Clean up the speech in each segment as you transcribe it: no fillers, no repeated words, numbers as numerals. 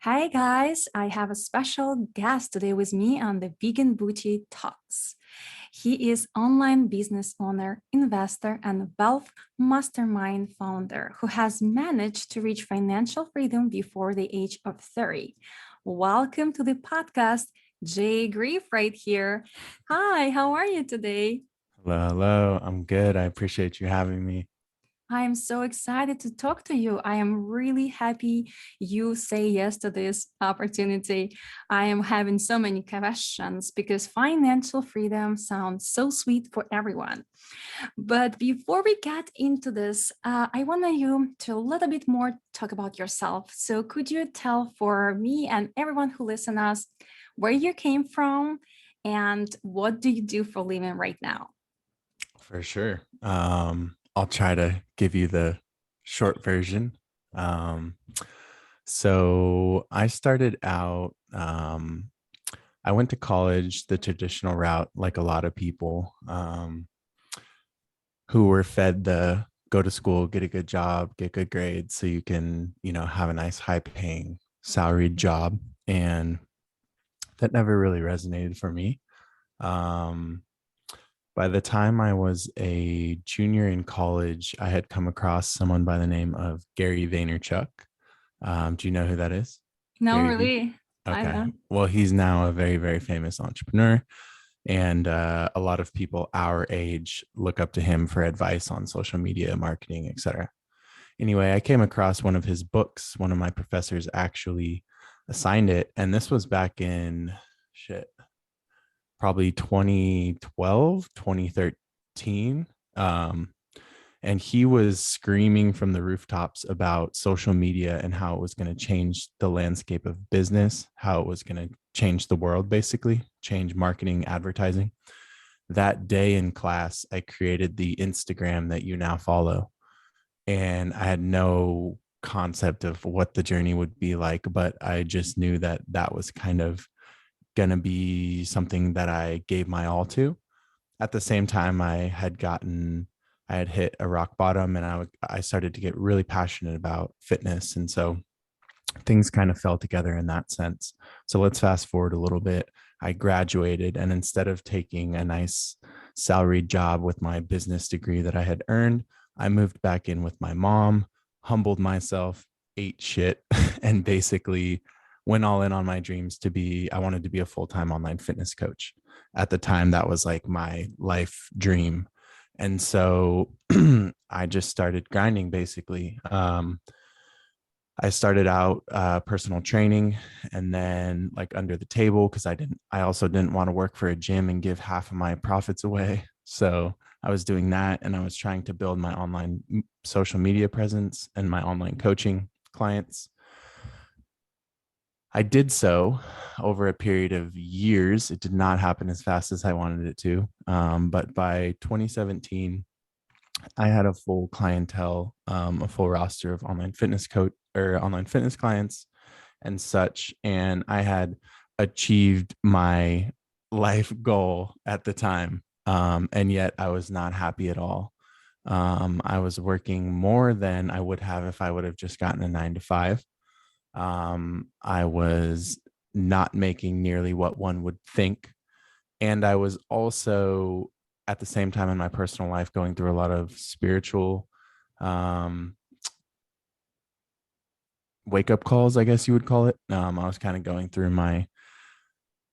Hi guys, I have a special guest today with me on the Vegan Booty Talks. He is online business owner, investor, and Wealth Mastermind Founder who has managed to reach financial freedom before the age of 30. Welcome to the podcast, Jay Griff right here. Hi, how are you today? Hello. I'm good. I appreciate you having me. I am so excited to talk to you. I am really happy you say yes to this opportunity. I am having so many questions because financial freedom sounds so sweet for everyone. But before we get into this, I want you to a little bit more talk about yourself. So could you tell for me and everyone who listens us where you came from and what do you do for a living right now? For sure. I'll try to give you the short version. Um, so I started out, I went to college the traditional route, like a lot of people who were fed the go to school, get a good job, get good grades so you can, have a nice high paying salaried job. And that never really resonated for me. Um, By the time I was a junior in college, I had come across someone by the name of Gary Vaynerchuk. Do you know who that is? No, Gary V? really. I Okay. don't. Well, he's now a very, very famous entrepreneur. And a lot of people our age look up to him for advice on social media, marketing, etc. Anyway, I came across one of his books. One of my professors actually assigned it. And this was back in shit, probably 2012, 2013. Um, and he was screaming from the rooftops about social media and how it was going to change the landscape of business, how it was going to change the world, basically, change marketing, advertising. That day in class, I created the Instagram that you now follow. And I had no concept of what the journey would be like, but I just knew that that was kind of going to be something that I gave my all to. At the same time, I had hit a rock bottom and I started to get really passionate about fitness. And so things kind of fell together in that sense. So let's fast forward a little bit. I graduated, and instead of taking a nice salaried job with my business degree that I had earned, I moved back in with my mom, humbled myself, ate shit, and basically went all in on my dreams I wanted to be a full-time online fitness coach. At the time, that was like my life dream. And so I just started grinding basically. I started out personal training and then like under the table because I also didn't want to work for a gym and give half of my profits away. So I was doing that and I was trying to build my online social media presence and my online coaching clients. I did so over a period of years. It did not happen as fast as I wanted it to. But by 2017, I had a full clientele, a full roster of online fitness coach or online fitness clients and such. And I had achieved my life goal at the time. And yet I was not happy at all. I was working more than I would have if I would have just gotten a 9 to 5. I was not making nearly what one would think. And I was also at the same time in my personal life going through a lot of spiritual um, wake up calls, I guess you would call it. I was kind of going through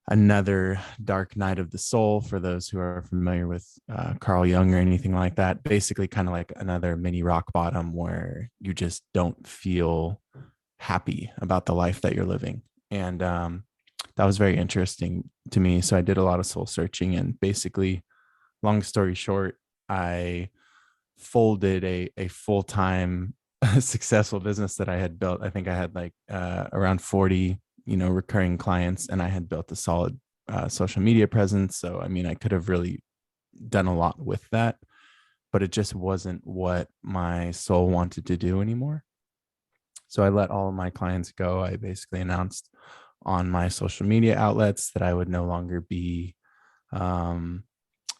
another dark night of the soul, for those who are familiar with Carl Jung or anything like that. Basically, kind of like another mini rock bottom where you just don't feel happy about the life that you're living. And that was very interesting to me. So I did a lot of soul searching, and basically, long story short, I folded a full-time successful business that I had built. I think I had like around 40, recurring clients, and I had built a solid social media presence. So, I mean, I could have really done a lot with that, but it just wasn't what my soul wanted to do anymore. So I let all of my clients go. I basically announced on my social media outlets that I would no longer be um,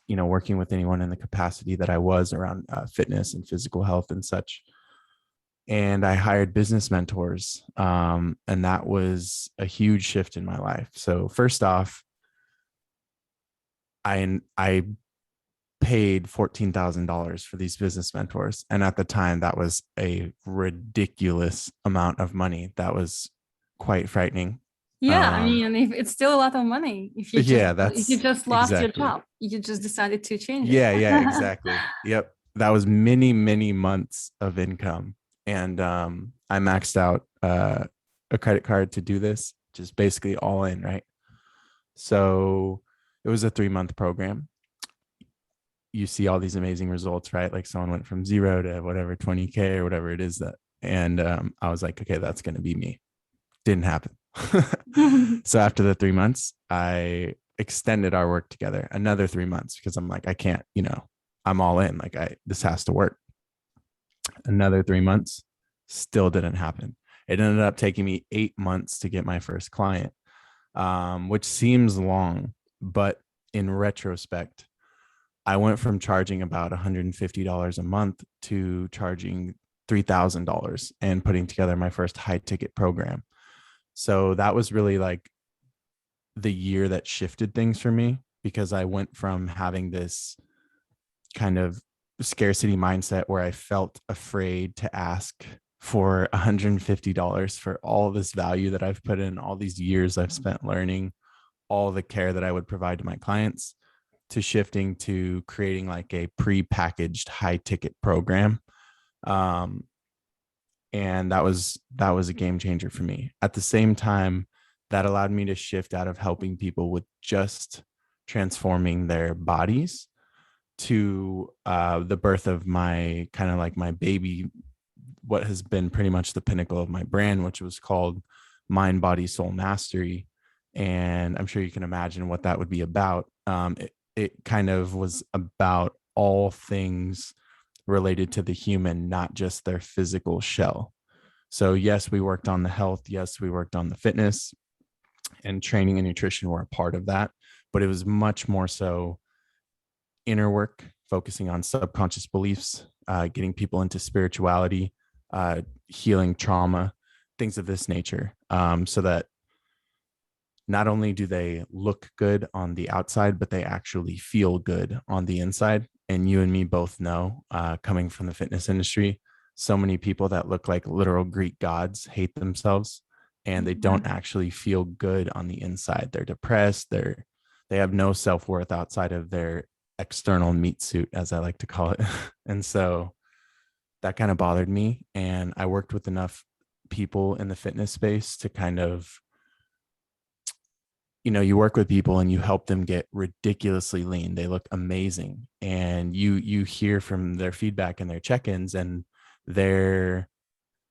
working with anyone in the capacity that I was around fitness and physical health and such. and I hired business mentors. And that was a huge shift in my life. So first off, I paid $14,000 for these business mentors. And at the time, that was a ridiculous amount of money. That was quite frightening. Yeah, I Um, mean, if it's still a lot of money. yeah, If you that's just lost your exactly. job, you just decided to change it. Yeah, exactly. Yep. That was many, many months of income. And I maxed out a credit card to do this, just basically all in, right? So it was a 3-month program. You see all these amazing results, right? Like someone went from 0 to whatever, 20K or whatever it is that. And I was like, okay, that's going to be me. Didn't happen. So after the 3 months, I extended our work together another 3 months because I'm like, I can't, I'm all in. Like this has to work. Another 3 months, still didn't happen. It ended up taking me 8 months to get my first client, which seems long, but in retrospect, I went from charging about $150 a month to charging $3,000 and putting together my first high ticket program. So that was really like the year that shifted things for me, because I went from having this kind of scarcity mindset where I felt afraid to ask for $150 for all this value that I've put in, all these years I've spent learning, all the care that I would provide to my clients, to shifting to creating like a pre-packaged high ticket program. Um, and that was a game changer for me. At the same time, that allowed me to shift out of helping people with just transforming their bodies to the birth of my kind of like my baby, what has been pretty much the pinnacle of my brand, which was called Mind, Body, Soul Mastery. And I'm sure you can imagine what that would be about. It kind of was about all things related to the human, not just their physical shell. So yes, we worked on the health. Yes, we worked on the fitness, and training and nutrition were a part of that. But it was much more so inner work, focusing on subconscious beliefs, getting people into spirituality, healing trauma, things of this nature, so that not only do they look good on the outside, but they actually feel good on the inside. And you and me both know, coming from the fitness industry, so many people that look like literal Greek gods hate themselves, and they Yeah. don't actually feel good on the inside. They're depressed. They have no self-worth outside of their external meat suit, as I like to call it. And so that kind of bothered me. And I worked with enough people in the fitness space to kind of, you work with people and you help them get ridiculously lean. They look amazing. And you hear from their feedback and their check-ins, and they're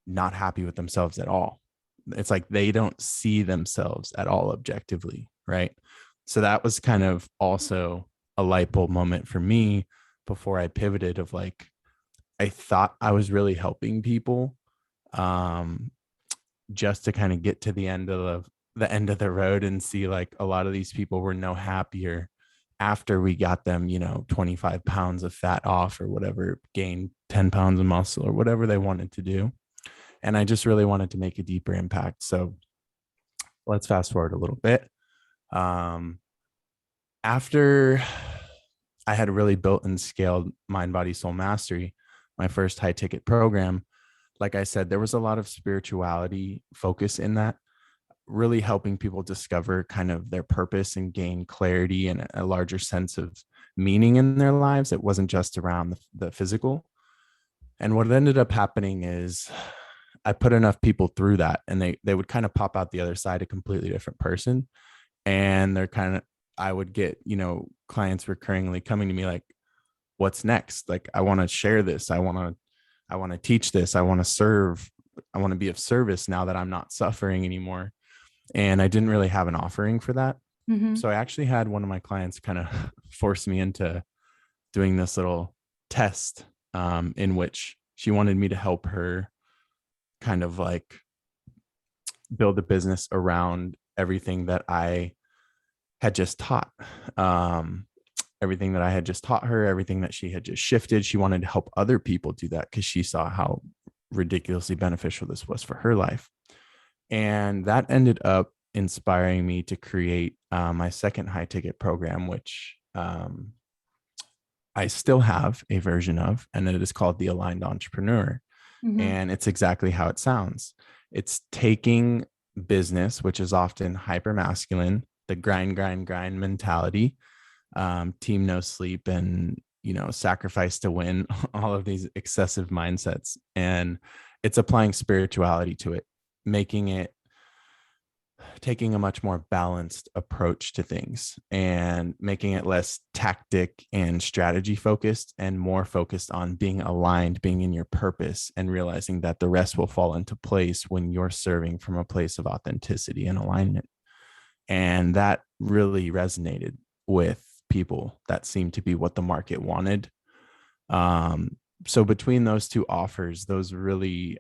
not happy with themselves at all. It's like they don't see themselves at all objectively, right? So that was kind of also a light bulb moment for me before I pivoted, of like, I thought I was really helping people, um, just to kind of get to the end of the road and see like a lot of these people were no happier after we got them, 25 pounds of fat off or whatever, gained 10 pounds of muscle or whatever they wanted to do. And I just really wanted to make a deeper impact. So let's fast forward a little bit. Um, After I had really built and scaled Mind, Body, Soul Mastery, my first high ticket program, like I said, there was a lot of spirituality focus in that, really helping people discover kind of their purpose and gain clarity and a larger sense of meaning in their lives. It wasn't just around the physical. And what ended up happening is I put enough people through that, and they would kind of pop out the other side a completely different person. And they're kind of, I would get, clients recurringly coming to me like, what's next? Like, I want to share this. I want to teach this. I want to serve. I want to be of service now that I'm not suffering anymore. And I didn't really have an offering for that. Mhm. So I actually had one of my clients kind of force me into doing this little test, in which she wanted me to help her kind of like build a business around everything that I had just taught. Everything that I had just taught her, everything that she had just shifted. She wanted to help other people do that because she saw how ridiculously beneficial this was for her life. And that ended up inspiring me to create my second high ticket program, which I still have a version of, and it is called the Aligned Entrepreneur. Mm-hmm. And it's exactly how it sounds. It's taking business, which is often hyper masculine, the grind mentality, team no sleep, and sacrifice to win, all of these excessive mindsets, and it's applying spirituality to it, taking a much more balanced approach to things and making it less tactic and strategy focused and more focused on being aligned, being in your purpose, and realizing that the rest will fall into place when you're serving from a place of authenticity and alignment. And that really resonated with people. That seemed to be what the market wanted. So between those two offers, those really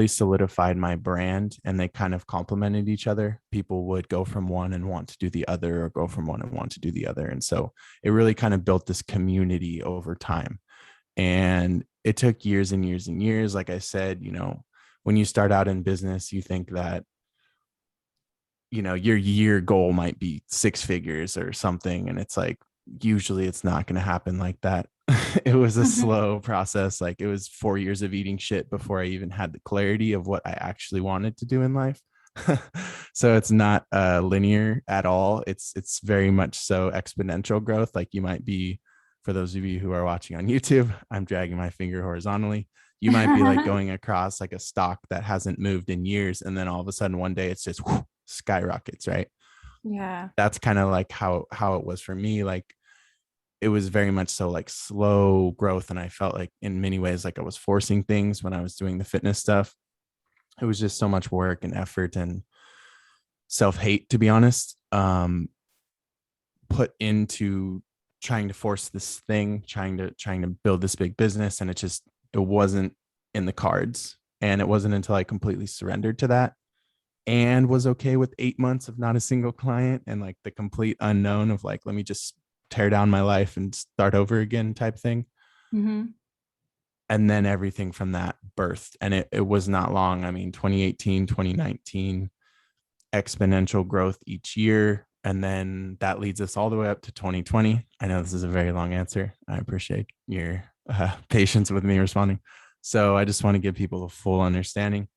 solidified my brand, and they kind of complemented each other. People would go from one and want to do the other, or go from one and want to do the other. And so it really kind of built this community over time. And it took years and years and years. Like I said, when you start out in business, you think that, your year goal might be six figures or something. And it's like, usually it's not going to happen like that. It was a Mm-hmm. slow process. Like, it was 4 years of eating shit before I even had the clarity of what I actually wanted to do in life. So it's not linear at all. It's very much so exponential growth. Like, you might be, for those of you who are watching on YouTube, I'm dragging my finger horizontally. You might be like going across like a stock that hasn't moved in years, and then all of a sudden one day it's just skyrockets, right? Yeah. That's kind of like how it was for me. Like, it was very much so like slow growth, and I felt like in many ways like I was forcing things when I was doing the fitness stuff. It was just so much work and effort and self-hate, to be honest, put into trying to force this thing, trying to build this big business, and it wasn't in the cards. And it wasn't until I completely surrendered to that and was okay with 8 months of not a single client, and like the complete unknown of like, let me just tear down my life and start over again type thing. Mm-hmm. And then everything from that birthed. And it was not long. I mean, 2018, 2019, exponential growth each year. And then that leads us all the way up to 2020. I know this is a very long answer. I appreciate your patience with me responding. So I just want to give people a full understanding,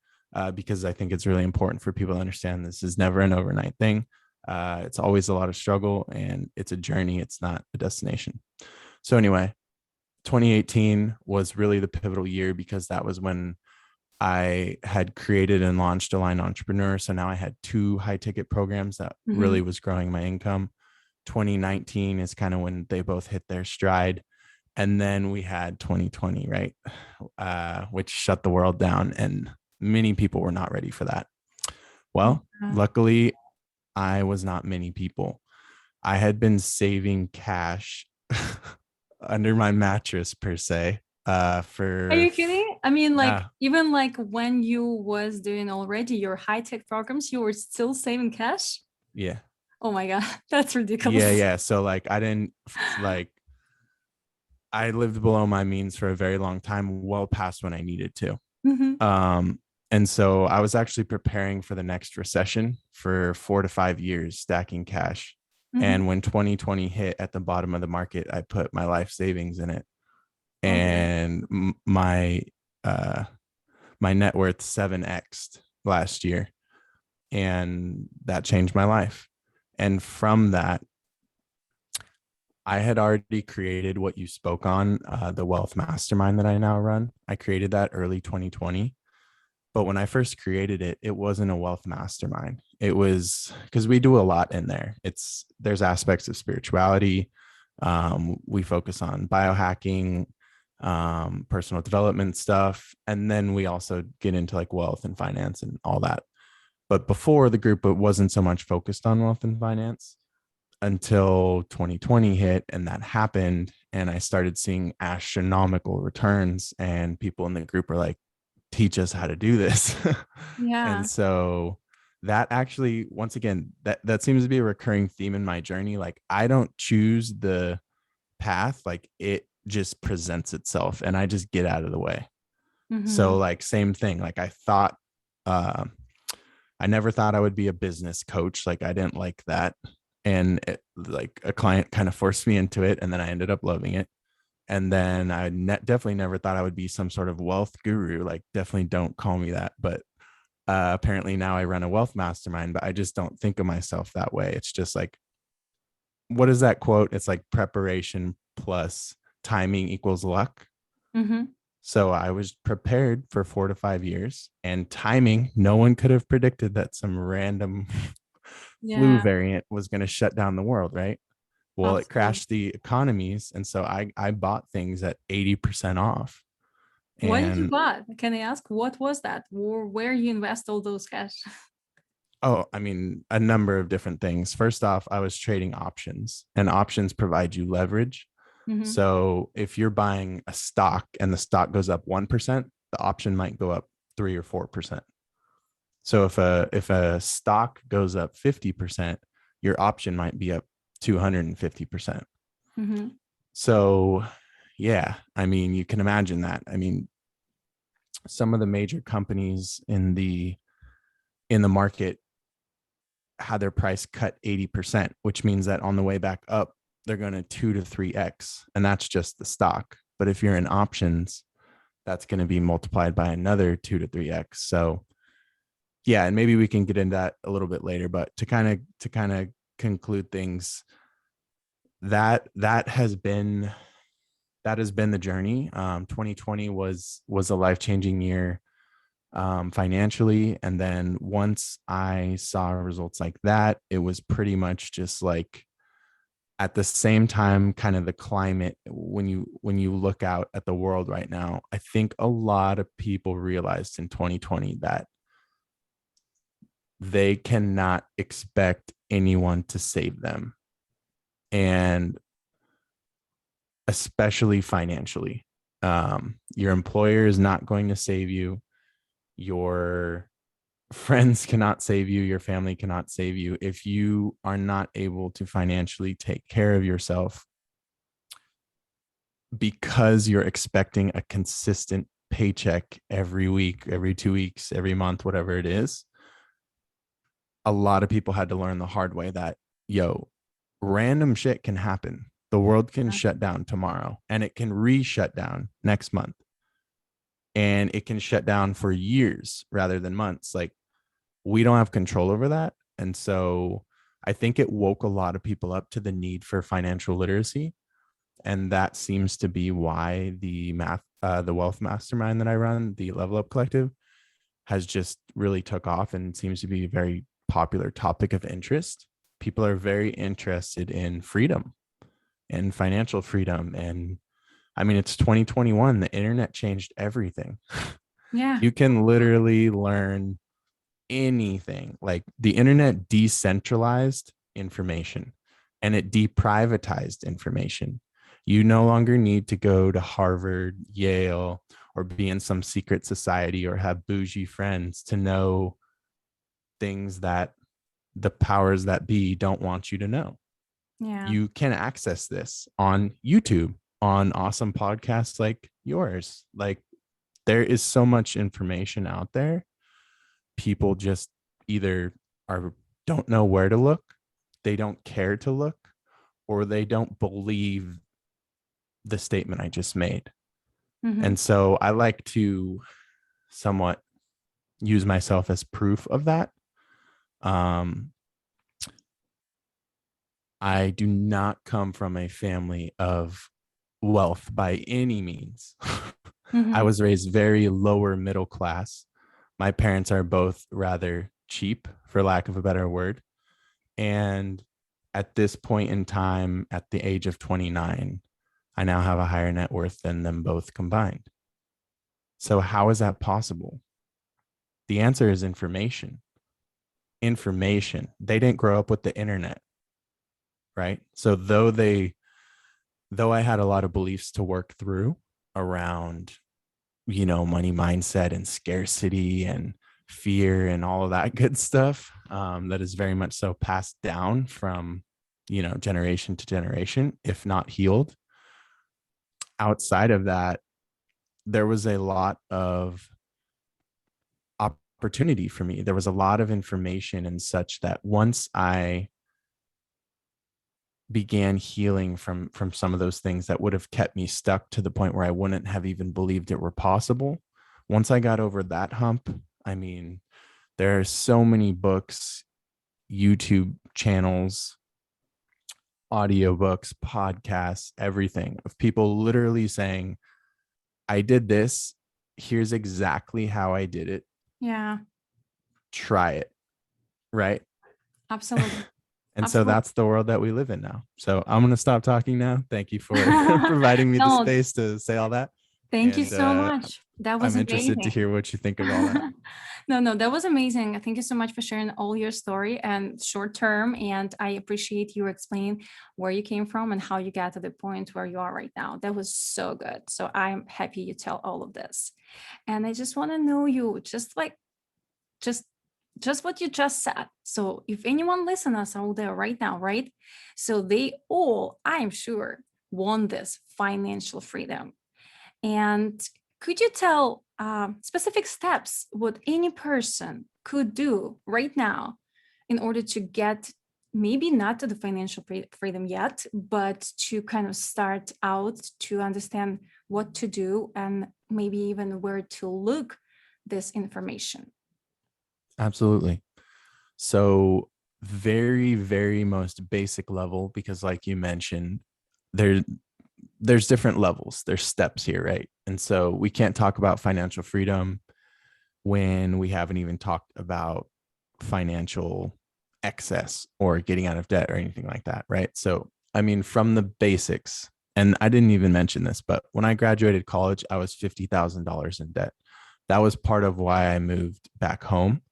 because I think it's really important for people to understand this is never an overnight thing. It's always a lot of struggle, and it's a journey. It's not a destination. So anyway, 2018 was really the pivotal year, because that was when I had created and launched Aligned Entrepreneur. So now I had 2 high ticket programs that Mm-hmm. really was growing my income. 2019 is kind of when they both hit their stride. And then we had 2020, right? Which shut the world down, and many people were not ready for that. Well, Yeah. luckily, I was not many people. I had been saving cash under my mattress, per se, Are for, you kidding? I mean, like, yeah, even like when you was doing already your high tech programs, you were still saving cash? yeah, Oh my God, that's yeah, ridiculous. yeah. So like, I didn't like, I lived below my means for a very long time, well past when I needed to. Mm-hmm. Um, and so I was actually preparing for the next recession for 4 to 5 years, stacking cash. Mm-hmm. And when 2020 hit at the bottom of the market, I put my life savings in it, Okay. and uh, my net worth 7x'd last year, and that changed my life. And from that, I had already created what you spoke on, the Wealth Mastermind that I now run. I created that early 2020. But when I first created it, it wasn't a wealth mastermind. It was, because we do a lot in there. There's aspects of spirituality. We focus on biohacking, personal development stuff. And then we also get into like wealth and finance and all that. But before the group, it wasn't so much focused on wealth and finance until 2020 hit, and that happened. And I started seeing astronomical returns, and people in the group were like, teach us how to do this. And Yeah. so that actually, once again, that seems to be a recurring theme in my journey. Like, I don't choose the path, like it just presents itself and I just get out of the way. So Mm-hmm. like same thing. Like uh, I never thought I would be a business coach. Like I didn't like that. And like a client kind of forced me into it, and then I ended up loving it. And then I definitely never thought I would be some sort of wealth guru. Like definitely don't call me that. But apparently now I run a wealth mastermind, but I just don't think of myself that way. It's just like, what is that quote? It's like preparation plus timing equals luck. Mm-hmm. So I was prepared for 4 to 5 years, and timing, no one could have predicted that some random flu Yeah, variant was going to shut down the world, right? Well, it absolutely. crashed the economies. And so I bought things at 80% off. What did you And buy? Can I ask what was that? Or where you invest all those cash? oh, I mean, a number of different things. First off, I was trading options, and options provide you leverage. Mm-hmm. So if you're buying a stock and the stock goes up 1%, the option might go up 3 or 4%. So if a stock goes up 50%, your option might be up 250%. Mm-hmm. So yeah, I mean, you can imagine that. I mean, some of the major companies in the market had their price cut 80%, which means that on the way back up, they're going to 2 to 3x. And that's just the stock. But if you're in options, that's going to be multiplied by another 2 to 3x. So yeah, and maybe we can get into that a little bit later. But to kind of conclude things, that has been the journey. 2020 was a life-changing year financially. And then once I saw results like that, it was pretty much just like at the same time, kind of the climate, when you look out at the world right now, I think a lot of people realized in 2020 that they cannot expect anyone to save them, and especially financially. Your employer is not going to save you. Your friends cannot save you. Your family cannot save you. If you are not able to financially take care of yourself because you're expecting a consistent paycheck every week, every 2 weeks, every month, whatever it is, a lot of people had to learn the hard way that, yo, random shit can happen. The world can shut down tomorrow, and it can re-shut down next month, and it can shut down for years rather than months. Like, we don't have control over that. And so I think it woke a lot of people up to the need for financial literacy. And that seems to be why the Wealth Mastermind that I run, the Level Up Collective, has just really took off and seems to be a very popular topic of interest. People are very interested in freedom and financial freedom. And I mean, it's 2021. The internet changed everything. Yeah. You can literally learn anything. Like, the internet decentralized information, and it deprivatized information. You no longer need to go to Harvard, Yale, or be in some secret society or have bougie friends to know things that the powers that be don't want you to know. Yeah. You can access this on YouTube, on awesome podcasts like yours. Like, there is so much information out there. People just either are don't know where to look, they don't care to look, or they don't believe the statement I just made. Mm-hmm. And so I like to somewhat use myself as proof of that. Um, I do not come from a family of wealth by any means. I Mm-hmm. was raised very lower middle class. My parents are both rather cheap, for lack of a better word. And at this point in time, at the age of 29, I now have a higher net worth than them both combined. So, how is that possible? The answer is information. Information. They didn't grow up with the internet, right? So, though I had a lot of beliefs to work through around, money mindset and scarcity and fear and all of that good stuff, that is very much so passed down from, generation to generation, if not healed. Outside of that, there was a lot of opportunity for me. There was a lot of information and such that once I began healing from some of those things that would have kept me stuck to the point where I wouldn't have even believed it were possible. Once I got over that hump, I mean, there are so many books, YouTube channels, audiobooks, podcasts, everything of people literally saying, I did this. Here's exactly how I did it. Yeah, Try it. Right. absolutely. And so Absolutely. that's the world that we live in now. So I'm going to stop talking now. Thank you for providing me the No, space to say all that. thank you And so much. That was I'm interested to amazing. hear what you think of all that. No, that was amazing. Thank you so much for sharing all your story and short term. And I appreciate you explaining where you came from and how you got to the point where you are right now. That was so good. So I'm happy you tell all of this. And I just want to know you just just what you just said. So if anyone listeners out there right now, right? So they all, I'm sure, want this financial freedom. And could you tell specific steps what any person could do right now in order to get maybe not to the financial freedom yet, but to kind of start out to understand what to do and maybe even where to look this information? Absolutely. So very, very most basic level, because like you mentioned, there there's different levels, there's steps here, right? And so we can't talk about financial freedom when we haven't even talked about financial excess or getting out of debt or anything like that, right? So, I mean, from the basics, and I didn't even mention this, but when I graduated college, I was $50,000 in debt. That was part of why I moved back home.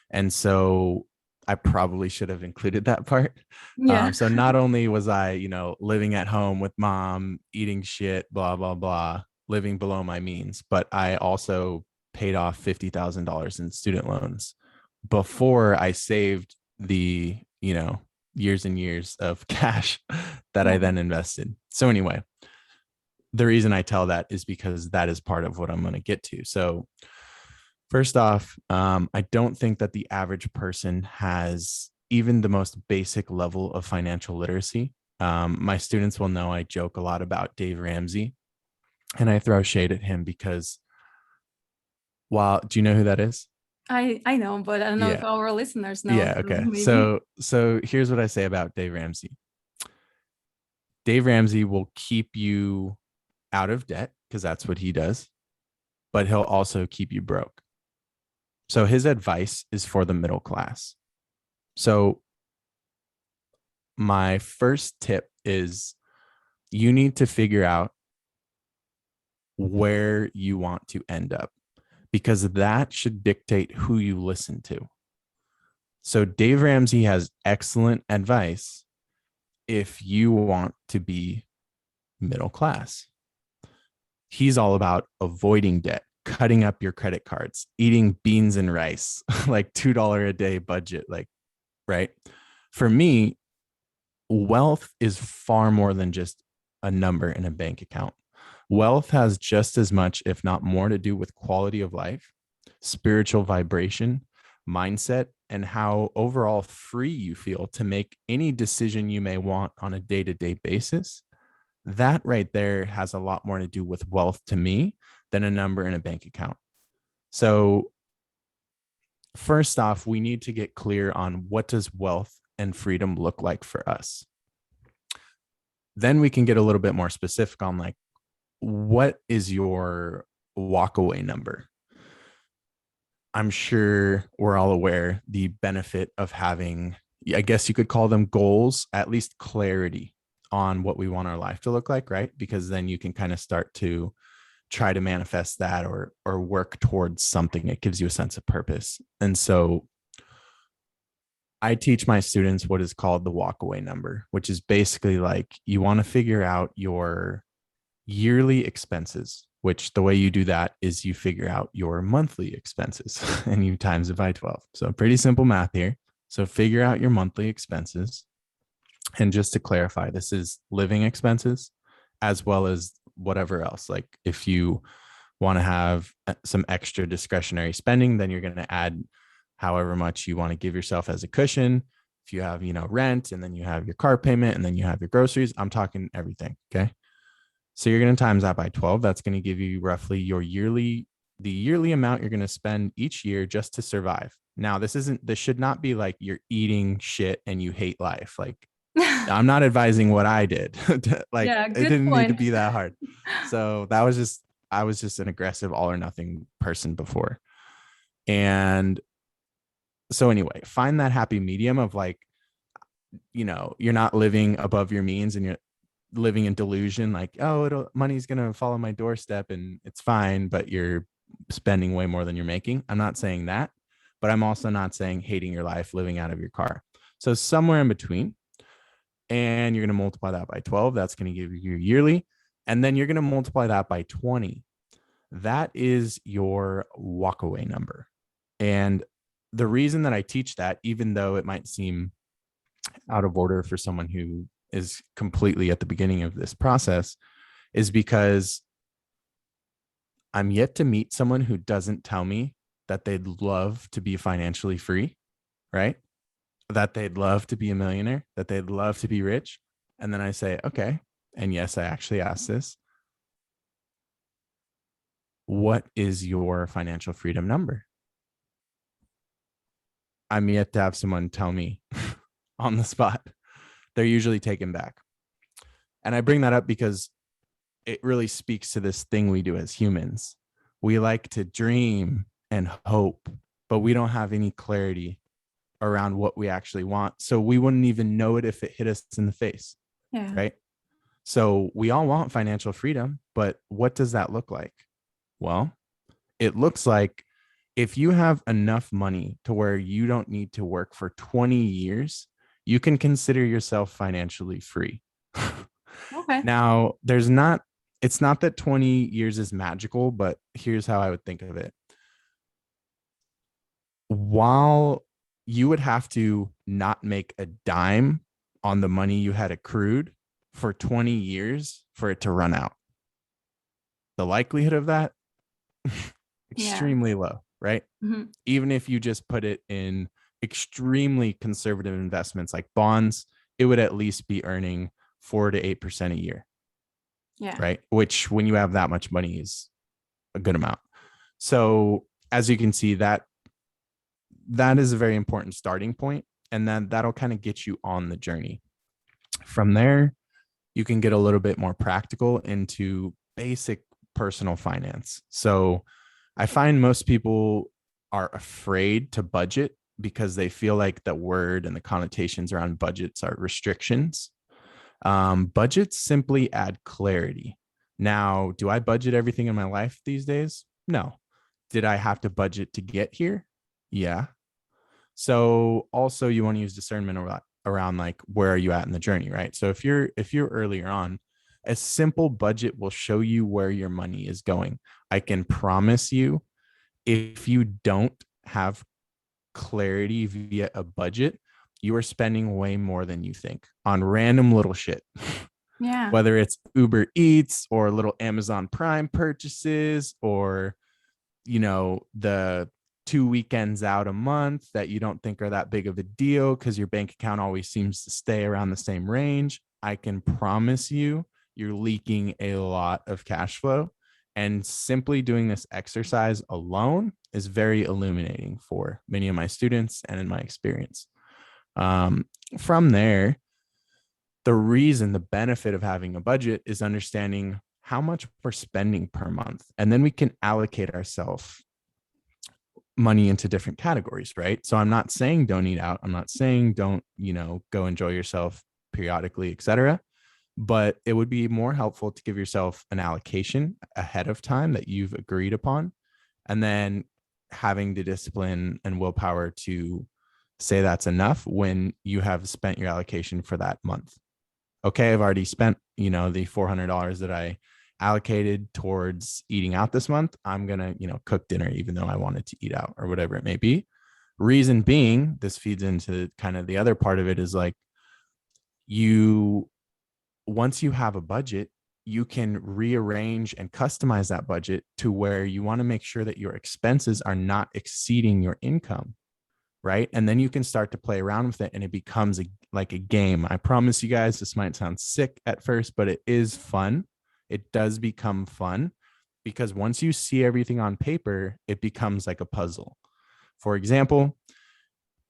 And so I probably should have included that part. Yeah. So not only was I, living at home with mom, eating shit, blah, blah, blah, living below my means, but I also paid off $50,000 in student loans before I saved the, years and years of cash that I Yeah. then invested. So anyway, the reason I tell that is because that is part of what I'm going to get to. So first off, I don't think that the average person has even the most basic level of financial literacy. My students will know I joke a lot about Dave Ramsey, and I throw shade at him because do you know who that is? I know, but I don't know if Yeah. our listeners know. Yeah. So Okay. maybe. So here's what I say about Dave Ramsey. Dave Ramsey will keep you out of debt because that's what he does, but he'll also keep you broke. So his advice is for the middle class. So my first tip is you need to figure out where you want to end up, because that should dictate who you listen to. So Dave Ramsey has excellent advice if you want to be middle class. He's all about avoiding debt, cutting up your credit cards, eating beans and rice, like $2 a day budget, like, right? For me, wealth is far more than just a number in a bank account. Wealth has just as much, if not more, to do with quality of life, spiritual vibration, mindset, and how overall free you feel to make any decision you may want on a day-to-day basis. That right there has a lot more to do with wealth to me than a number in a bank account. So first off, we need to get clear on what does wealth and freedom look like for us. Then we can get a little bit more specific on like, what is your walkaway number? I'm sure we're all aware the benefit of having, I guess you could call them goals, at least clarity on what we want our life to look like, right? Because then you can kind of start to try to manifest that or work towards something. It gives you a sense of purpose. And so I teach my students what is called the walkaway number, which is basically like you want to figure out your yearly expenses, which the way you do that is you figure out your monthly expenses and you times it by 12. So pretty simple math here. So figure out your monthly expenses. And just to clarify, this is living expenses as well as whatever else. Like if you want to have some extra discretionary spending, then you're going to add however much you want to give yourself as a cushion. If you have, rent, and then you have your car payment, and then you have your groceries, I'm talking everything. Okay. So you're going to times that by 12. That's going to give you roughly the yearly amount you're going to spend each year just to survive. Now, this should not be like you're eating shit and you hate life. Like, I'm not advising what I did. Like, Yeah, it good didn't need to point. be that hard. So I was just an aggressive all or nothing person before. And so anyway, find that happy medium of like, you're not living above your means and you're living in delusion, like, oh, money's going to fall on my doorstep and it's fine, but you're spending way more than you're making. I'm not saying that, but I'm also not saying hating your life, living out of your car. So somewhere in between, and you're going to multiply that by 12. That's going to give you your yearly. And then you're going to multiply that by 20. That is your walkaway number. And the reason that I teach that, even though it might seem out of order for someone who is completely at the beginning of this process, is because I'm yet to meet someone who doesn't tell me that they'd love to be financially free, right? That they'd love to be a millionaire, that they'd love to be rich. And then I say, okay. And yes, I actually asked this. What is your financial freedom number? I'm yet to have someone tell me on the spot. They're usually taken back. And I bring that up because it really speaks to this thing we do as humans. We like to dream and hope, but we don't have any clarity around what we actually want. So we wouldn't even know it if it hit us in the face. Yeah. Right. So we all want financial freedom, but what does that look like? Well, it looks like if you have enough money to where you don't need to work for 20 years, you can consider yourself financially free. Okay. Now, it's not that 20 years is magical, but here's how I would think of it. While you would have to not make a dime on the money you had accrued for 20 years for it to run out, the likelihood of that, extremely low, right? Mm-hmm. Even if you just put it in extremely conservative investments like bonds, it would at least be earning 4 to 8% a year. Yeah. Right. Which when you have that much money is a good amount. So as you can see, that is a very important starting point. And then that'll kind of get you on the journey. From there, you can get a little bit more practical into basic personal finance. So I find most people are afraid to budget because they feel like the word and the connotations around budgets are restrictions. Budgets simply add clarity. Now, do I budget everything in my life these days? No. Did I have to budget to get here? Yeah. So also you want to use discernment around like, where are you at in the journey, right? So if you're earlier on, a simple budget will show you where your money is going. I can promise you, if you don't have clarity via a budget, you are spending way more than you think on random little shit. Yeah. Whether it's Uber Eats or little Amazon Prime purchases, or, the 2 weekends out a month that you don't think are that big of a deal because your bank account always seems to stay around the same range. I can promise you, you're leaking a lot of cash flow. And simply doing this exercise alone is very illuminating for many of my students and in my experience. From there, the benefit of having a budget is understanding how much we're spending per month. And then we can allocate ourselves money into different categories, right? So I'm not saying don't eat out. I'm not saying don't, go enjoy yourself periodically, etc. But it would be more helpful to give yourself an allocation ahead of time that you've agreed upon, and then having the discipline and willpower to say that's enough when you have spent your allocation for that month. Okay, I've already spent, the $400 that I allocated towards eating out this month. I'm going to, cook dinner, even though I wanted to eat out or whatever it may be. Reason being, this feeds into kind of the other part of it, is like, once you have a budget, you can rearrange and customize that budget to where you want to make sure that your expenses are not exceeding your income, right? And then you can start to play around with it and it becomes like a game. I promise you guys, this might sound sick at first, but it is fun. It does become fun because once you see everything on paper, it becomes like a puzzle. For example,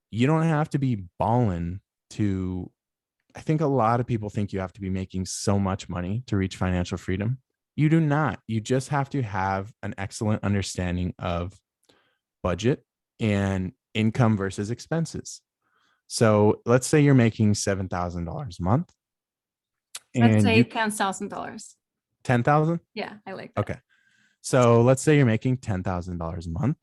you don't have to be balling to, I think a lot of people think you have to be making so much money to reach financial freedom. You do not. You just have to have an excellent understanding of budget and income versus expenses. So let's say you're making $7,000 a month Let's and say you $10,000. 10,000. Yeah, I like that. Okay. So let's say you're making $10,000 a month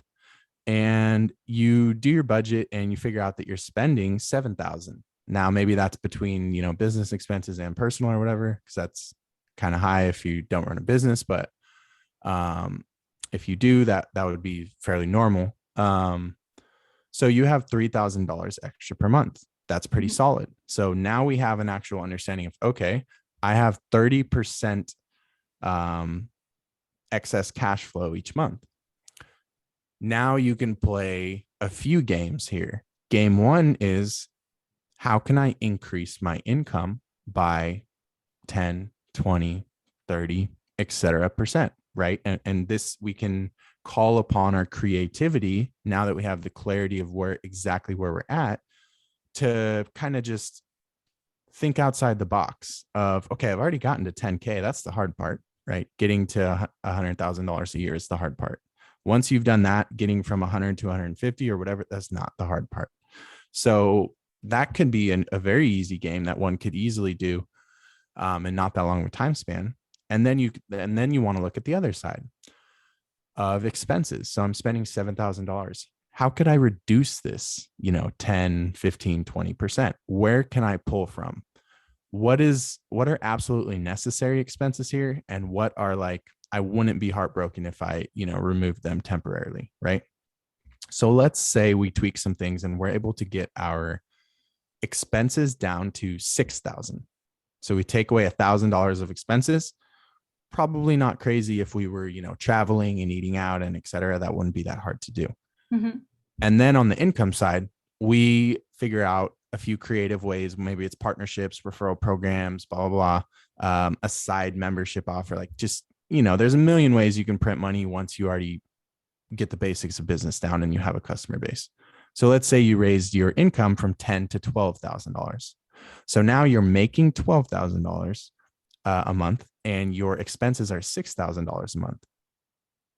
and you do your budget and you figure out that you're spending 7,000. Now, maybe that's between, business expenses and personal or whatever, because that's kind of high if you don't run a business. But if you do, that would be fairly normal. So you have $3,000 extra per month. That's pretty solid. So now we have an actual understanding of, okay, I have 30% excess cash flow each month. Now you can play a few games here. Game one is, how can I increase my income by 10, 20, 30, etc. percent, right? And this, we can call upon our creativity now that we have the clarity of where we're at, to kind of just think outside the box of, okay, I've already gotten to 10K. That's the hard part, right? Getting to $100,000 a year is the hard part. Once you've done that, getting from 100 to 150 or whatever, that's not the hard part. So that could be a very easy game that one could easily do, and not that long of a time span. And then you want to look at the other side of expenses. So I'm spending $7,000. How could I reduce this, 10, 15, 20%? Where can I pull from? What are absolutely necessary expenses here? And what are like, I wouldn't be heartbroken if I, removed them temporarily, right? So let's say we tweak some things and we're able to get our expenses down to 6,000. So we take away $1,000 of expenses. Probably not crazy if we were, traveling and eating out and et cetera. That wouldn't be that hard to do. Mm-hmm. And then on the income side, we figure out a few creative ways. Maybe it's partnerships, referral programs, blah, blah, blah. A side membership offer, like just, there's a million ways you can print money once you already get the basics of business down and you have a customer base. So let's say you raised your income from $10,000 to $12,000. So now you're making $12,000 a month and your expenses are $6,000 a month.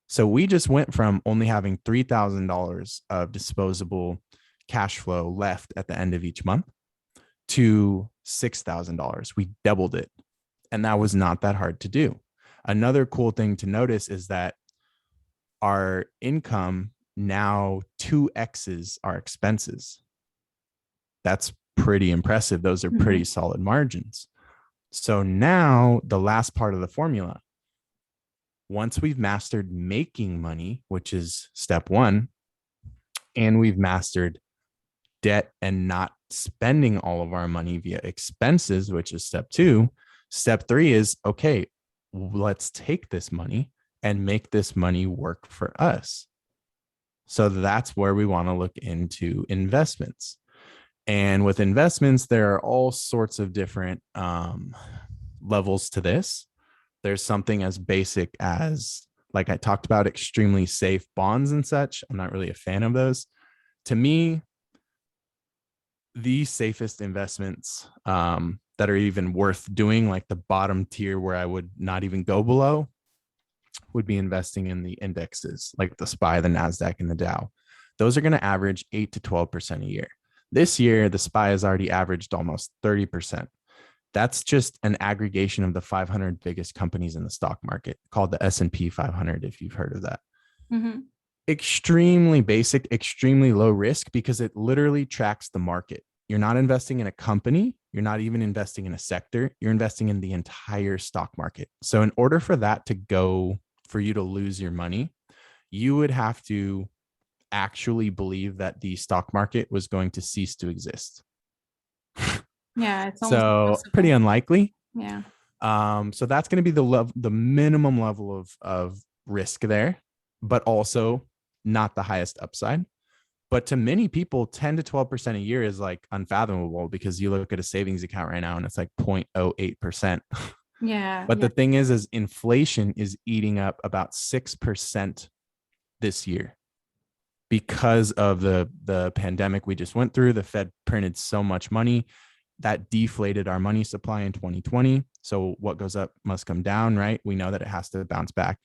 So we just went from only having $3,000 of disposable cash flow left at the end of each month to $6,000. We doubled it. And that was not that hard to do. Another cool thing to notice is that our income now 2x's our expenses. That's pretty impressive. Those are pretty solid margins. So now the last part of the formula, once we've mastered making money, which is step one, and we've mastered debt and not spending all of our money via expenses, which is step two, step three is, okay, let's take this money and make this money work for us. So that's where we want to look into investments. And with investments, there are all sorts of different levels to this. There's something as basic as, like I talked about, extremely safe bonds and such. I'm not really a fan of those. To me, the safest investments that are even worth doing, like the bottom tier where I would not even go below, would be investing in the indexes like the SPY, the NASDAQ, and the Dow. Those are going to average 8 to 12% a year. This year, the SPY has already averaged almost 30%. That's just an aggregation of the 500 biggest companies in the stock market, called the S&P 500, if you've heard of that. Mm-hmm. Extremely basic, extremely low risk, because it literally tracks the market. You're not investing in a company. You're not even investing in a sector. You're investing in the entire stock market. So in order for that to go, for you to lose your money, you would have to actually believe that the stock market was going to cease to exist. Yeah, it's so pretty unlikely. Yeah. So that's going to be the minimum level of risk there, but also not the highest upside. But to many people, 10 to 12% a year is like unfathomable, because you look at a savings account right now and it's like 0.08%. Yeah. But Yeah. the thing is inflation is eating up about 6% this year because of the pandemic we just went through. The Fed printed so much money that deflated our money supply in 2020. So what goes up must come down, right? We know that it has to bounce back.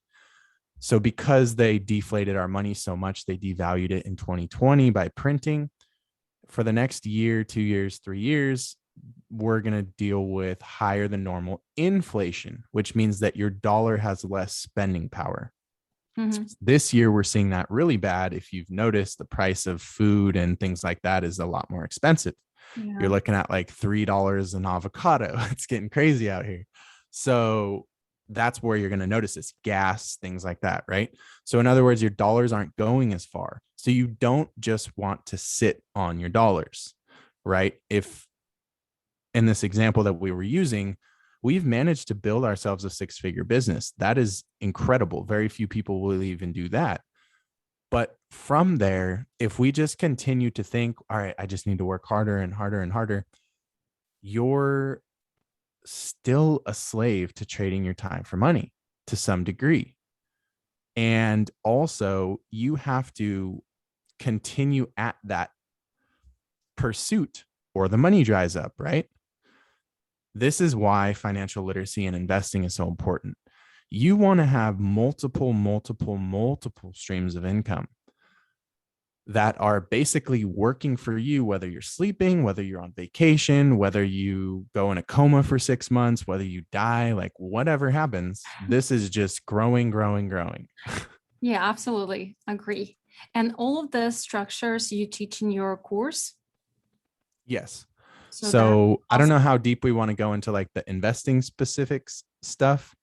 So because they deflated our money so much, they devalued it in 2020 by printing. For the next year, 2 years, 3 years, we're going to deal with higher than normal inflation, which means that your dollar has less spending power. Mm-hmm. This year, we're seeing that really bad. If you've noticed, the price of food and things like that is a lot more expensive. You're Yeah. looking at like $3 an avocado. It's getting crazy out here. So that's where you're going to notice this: gas, things like that, right? So in other words, your dollars aren't going as far. So you don't just want to sit on your dollars, right? If in this example that we were using, we've managed to build ourselves a 6-figure business. That is incredible. Very few people will even do that. But from there, if we just continue to think, all right, I just need to work harder and harder and harder, you're still a slave to trading your time for money to some degree. And also, you have to continue at that pursuit or the money dries up, right? This is why financial literacy and investing is so important. You want to have multiple streams of income that are basically working for you, whether you're sleeping, whether you're on vacation, whether you go in a coma for 6 months, whether you die, like whatever happens, this is just growing. Yeah, absolutely. Agree. And all of the structures you teach in your course. Yes. So that's So I don't awesome. know how deep we want to go into like the investing specifics stuff.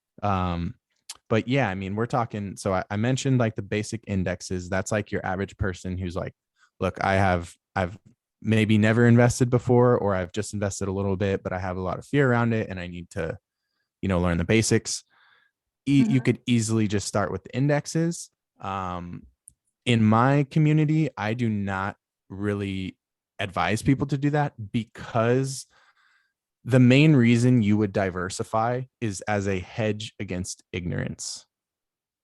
But yeah, I mean, we're talking. So I mentioned like the basic indexes. That's like your average person who's like, look, I've maybe never invested before, or I've just invested a little bit, but I have a lot of fear around it and I need to, learn the basics. You Mhm. could easily just start with the indexes. In my community, I do not really advise people to do that, because the main reason you would diversify is as a hedge against ignorance.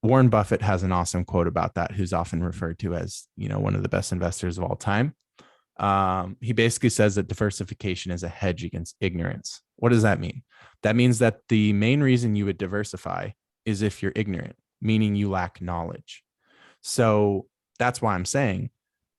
Warren Buffett has an awesome quote about that, who's often referred to as, one of the best investors of all time. He basically says that diversification is a hedge against ignorance. What does that mean? That means that the main reason you would diversify is if you're ignorant, meaning you lack knowledge. So that's why I'm saying,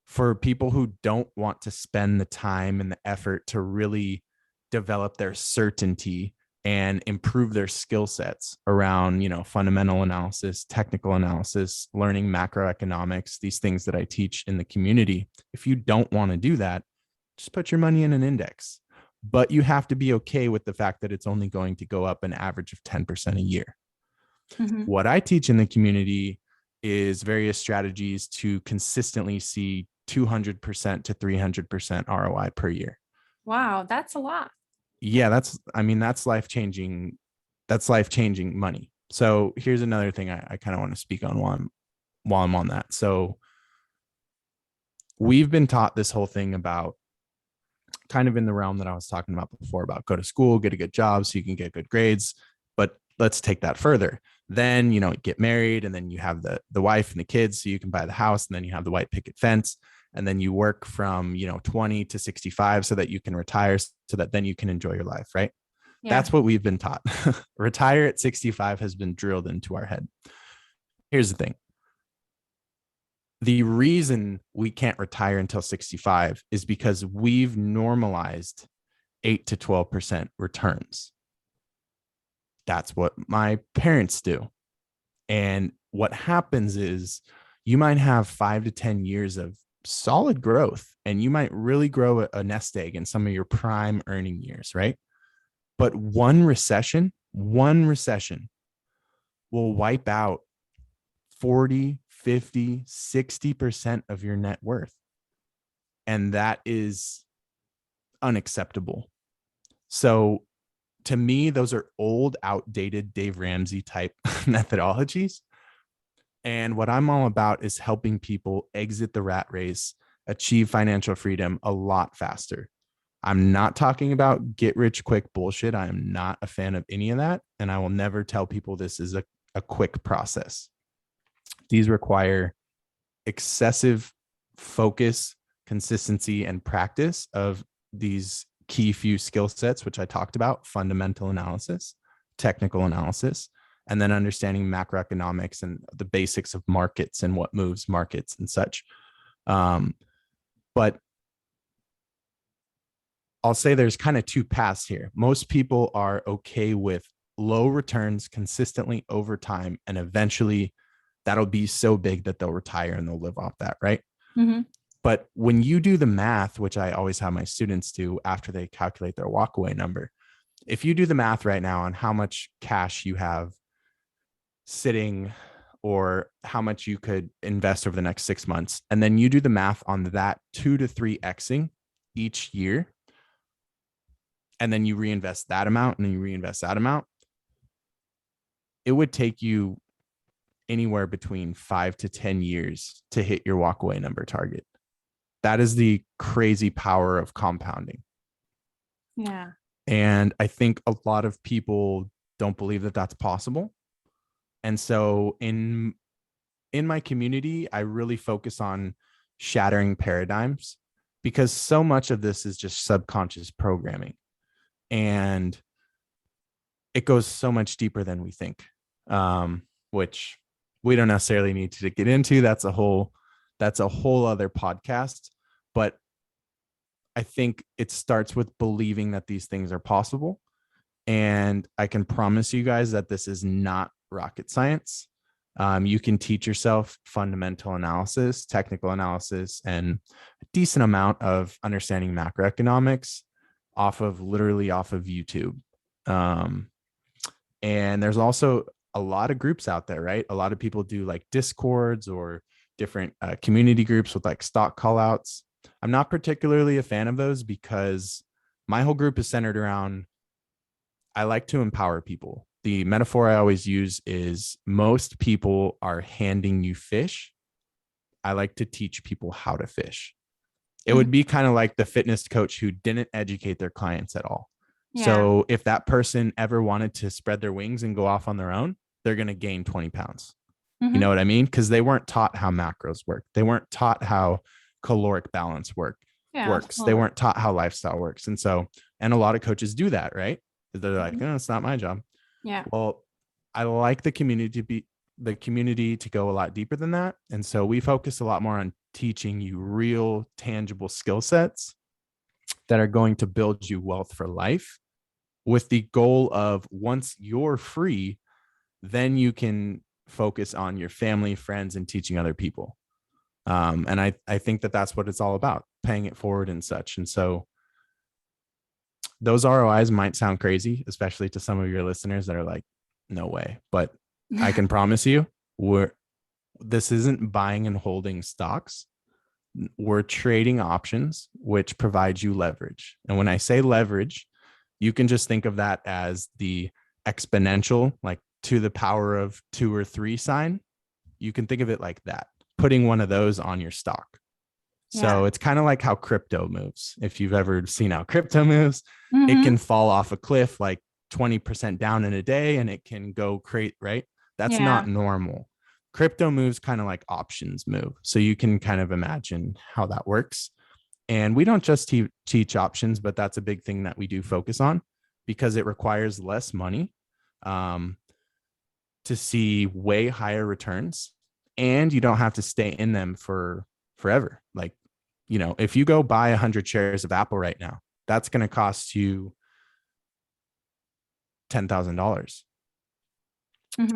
for people who don't want to spend the time and the effort to really develop their certainty and improve their skill sets around, fundamental analysis, technical analysis, learning macroeconomics, these things that I teach in the community. If you don't want to do that, just put your money in an index. But you have to be okay with the fact that it's only going to go up an average of 10% a year. Mhm. What I teach in the community is various strategies to consistently see 200% to 300% ROI per year. Wow, that's a lot. Yeah, that's life-changing. That's life-changing money. So here's another thing I kind of want to speak on while I'm on that. So we've been taught this whole thing about, kind of in the realm that I was talking about before, about go to school, get a good job so you can get good grades. But let's take that further. Then, get married, and then you have the wife and the kids so you can buy the house, and then you have the white picket fence, and then you work from, 20 to 65 so that you can retire, so that then you can enjoy your life, right? Yeah. That's what we've been taught. Retire at 65 has been drilled into our head. Here's the thing. The reason we can't retire until 65 is because we've normalized 8 to 12% returns. That's what my parents do. And what happens is, you might have 5 to 10 years of solid growth, and you might really grow a nest egg in some of your prime earning years, right? But one recession will wipe out 40, 50, 60% of your net worth. And that is unacceptable. So to me, those are old, outdated Dave Ramsey type methodologies. And what I'm all about is helping people exit the rat race, achieve financial freedom a lot faster. I'm not talking about get rich quick bullshit. I am not a fan of any of that. And I will never tell people this is a quick process. These require excessive focus, consistency, and practice of these key few skill sets, which I talked about: fundamental analysis, technical analysis, and then understanding macroeconomics and the basics of markets and what moves markets and such. But I'll say there's kind of two paths here. Most people are okay with low returns consistently over time, and eventually that'll be so big that they'll retire and they'll live off that, right? Mm-hmm. But when you do the math, which I always have my students do after they calculate their walkaway number, if you do the math right now on how much cash you have sitting or how much you could invest over the next 6 months, and then you do the math on that 2 to 3xing each year, and then you reinvest that amount and then you reinvest that amount, it would take you anywhere between 5 to 10 years to hit your walkaway number target. That is the crazy power of compounding. Yeah. And I think a lot of people don't believe that that's possible. And so in my community, I really focus on shattering paradigms, because so much of this is just subconscious programming. And it goes so much deeper than we think, which we don't necessarily need to get into. That's a whole other podcast. But I think it starts with believing that these things are possible. And I can promise you guys that this is not rocket science. You can teach yourself fundamental analysis, technical analysis, and a decent amount of understanding macroeconomics off of YouTube. And there's also a lot of groups out there, right? A lot of people do like Discords or different community groups with like stock callouts. I'm not particularly a fan of those, because my whole group is centered around, I like to empower people. The metaphor I always use is, most people are handing you fish. I like to teach people how to fish. It would be kind of like the fitness coach who didn't educate their clients at all. Yeah. So if that person ever wanted to spread their wings and go off on their own, they're going to gain 20 pounds. Mm-hmm. You know what I mean? Because they weren't taught how macros work. They weren't taught how caloric balance works. They weren't taught how lifestyle works. And a lot of coaches do that, right? They're like, no, it's not my job. Yeah. Well, I like the community to go a lot deeper than that. And so we focus a lot more on teaching you real, tangible skill sets that are going to build you wealth for life, with the goal of, once you're free, then you can focus on your family, friends, and teaching other people. And I think that that's what it's all about, paying it forward and such. And so those ROIs might sound crazy, especially to some of your listeners that are like, no way. But I can promise you, this isn't buying and holding stocks. We're trading options, which provide you leverage. And when I say leverage, you can just think of that as the exponential, like to the power of 2 or 3 sign. You can think of it like that, putting one of those on your stock. So it's kind of like how crypto moves. If you've ever seen how crypto moves, it can fall off a cliff like 20% down in a day, and it can go crazy, right? That's not normal. Crypto moves kind of like options move. So you can kind of imagine how that works. And we don't just teach options, but that's a big thing that we do focus on, because it requires less money to see way higher returns, and you don't have to stay in them for forever. Like, if you go buy 100 shares of Apple right now, that's going to cost you $10,000.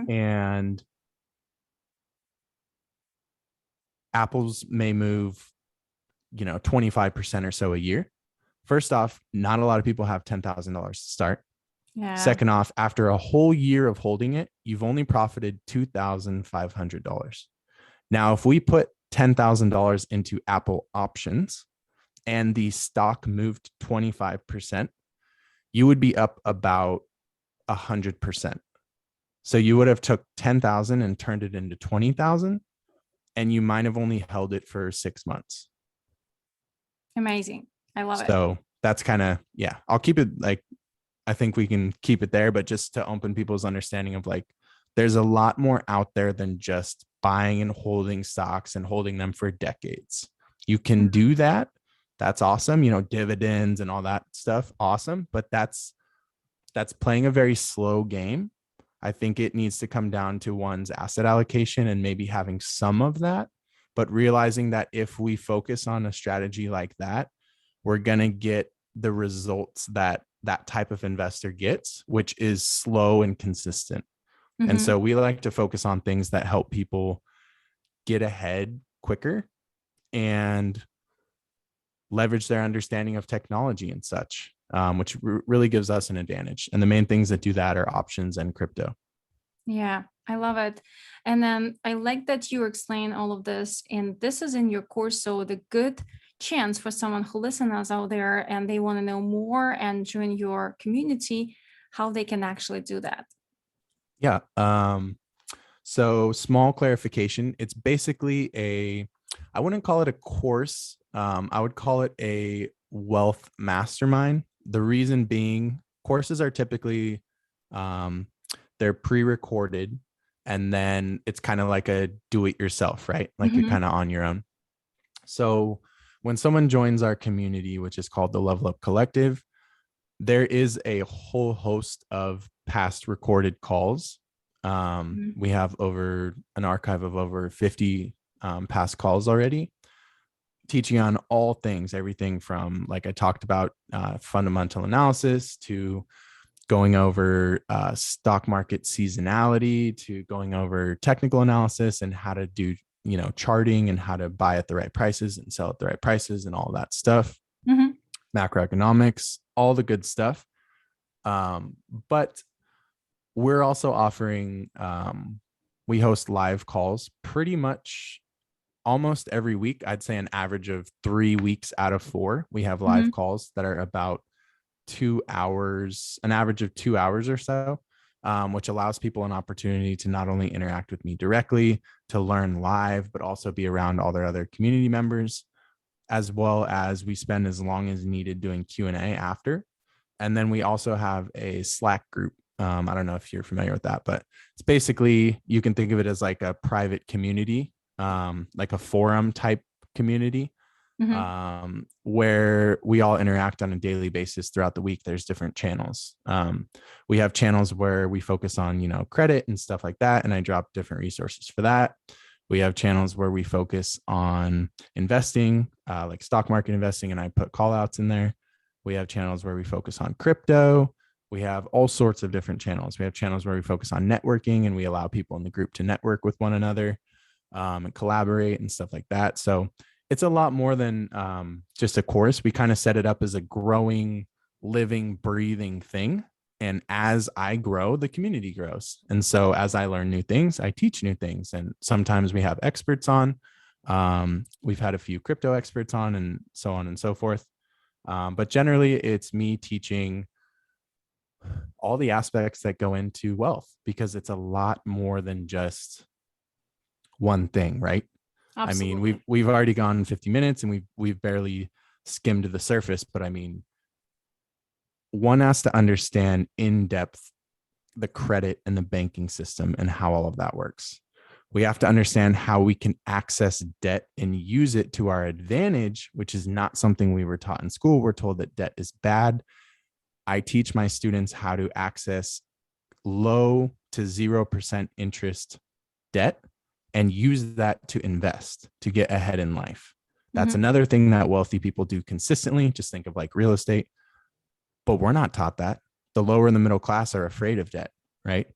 And Apples may move, 25% or so a year. First off, not a lot of people have $10,000 to start. Yeah. Second off, after a whole year of holding it, you've only profited $2,500. Now, if we put $10,000 into Apple options and the stock moved 25%, you would be up about 100%. So you would have took 10,000 and turned it into 20,000, and you might have only held it for 6 months. Amazing. I love it. So that's kind of, yeah, I'll keep it like, I think we can keep it there, but just to open people's understanding of like, there's a lot more out there than just buying and holding stocks and holding them for decades. You can do that. That's awesome. You know, dividends and all that stuff. Awesome. But that's playing a very slow game. I think it needs to come down to one's asset allocation and maybe having some of that, but realizing that if we focus on a strategy like that, we're going to get the results that that type of investor gets, which is slow and consistent. And so we like to focus on things that help people get ahead quicker and leverage their understanding of technology and such, which really gives us an advantage. And the main things that do that are options and crypto. Yeah, I love it. And then I like that you explain all of this, and this is in your course. So the good chance for someone who listens out there and they want to know more and join your community, how they can actually do that. Yeah. So small clarification. It's basically I wouldn't call it a course. I would call it a wealth mastermind. The reason being, courses are typically, they're pre-recorded, and then it's kind of like a do-it-yourself, right? Like you're kind of on your own. So when someone joins our community, which is called the Level Up Collective, there is a whole host of past recorded calls. We have over an archive of over 50 past calls already, teaching on all things, everything from, like I talked about, fundamental analysis to going over stock market seasonality, to going over technical analysis and how to do, you know, charting and how to buy at the right prices and sell at the right prices and all that stuff. Macroeconomics, all the good stuff. But we're also offering, we host live calls pretty much almost every week. I'd say an average of 3 weeks out of 4. We have live calls that are about 2 hours, an average of 2 hours or so, which allows people an opportunity to not only interact with me directly, to learn live, but also be around all their other community members, as well as we spend as long as needed doing Q&A after. And then we also have a Slack group. I don't know if you're familiar with that, but it's basically, you can think of it as like a private community, like a forum type community, where we all interact on a daily basis throughout the week. There's different channels. We have channels where we focus on, you know, credit and stuff like that, and I drop different resources for that. We have channels where we focus on investing, like stock market investing, and I put call outs in there. We have channels where we focus on crypto. We have all sorts of different channels. We have channels where we focus on networking, and we allow people in the group to network with one another, and collaborate and stuff like that. So it's a lot more than just a course. We kind of set it up as a growing, living, breathing thing. And as I grow, the community grows. And so as I learn new things, I teach new things. And sometimes we have experts on. We've had a few crypto experts on, and so on and so forth. But generally, it's me teaching all the aspects that go into wealth, because it's a lot more than just one thing, right? Absolutely. I mean, we've already gone 50 minutes and we've barely skimmed the surface, but I mean, one has to understand in depth the credit and the banking system and how all of that works. We have to understand how we can access debt and use it to our advantage, which is not something we were taught in school. We're told that debt is bad. I teach my students how to access low to 0% interest debt and use that to invest, to get ahead in life. That's another thing that wealthy people do consistently. Just think of like real estate, but we're not taught that. The lower and the middle class are afraid of debt, right?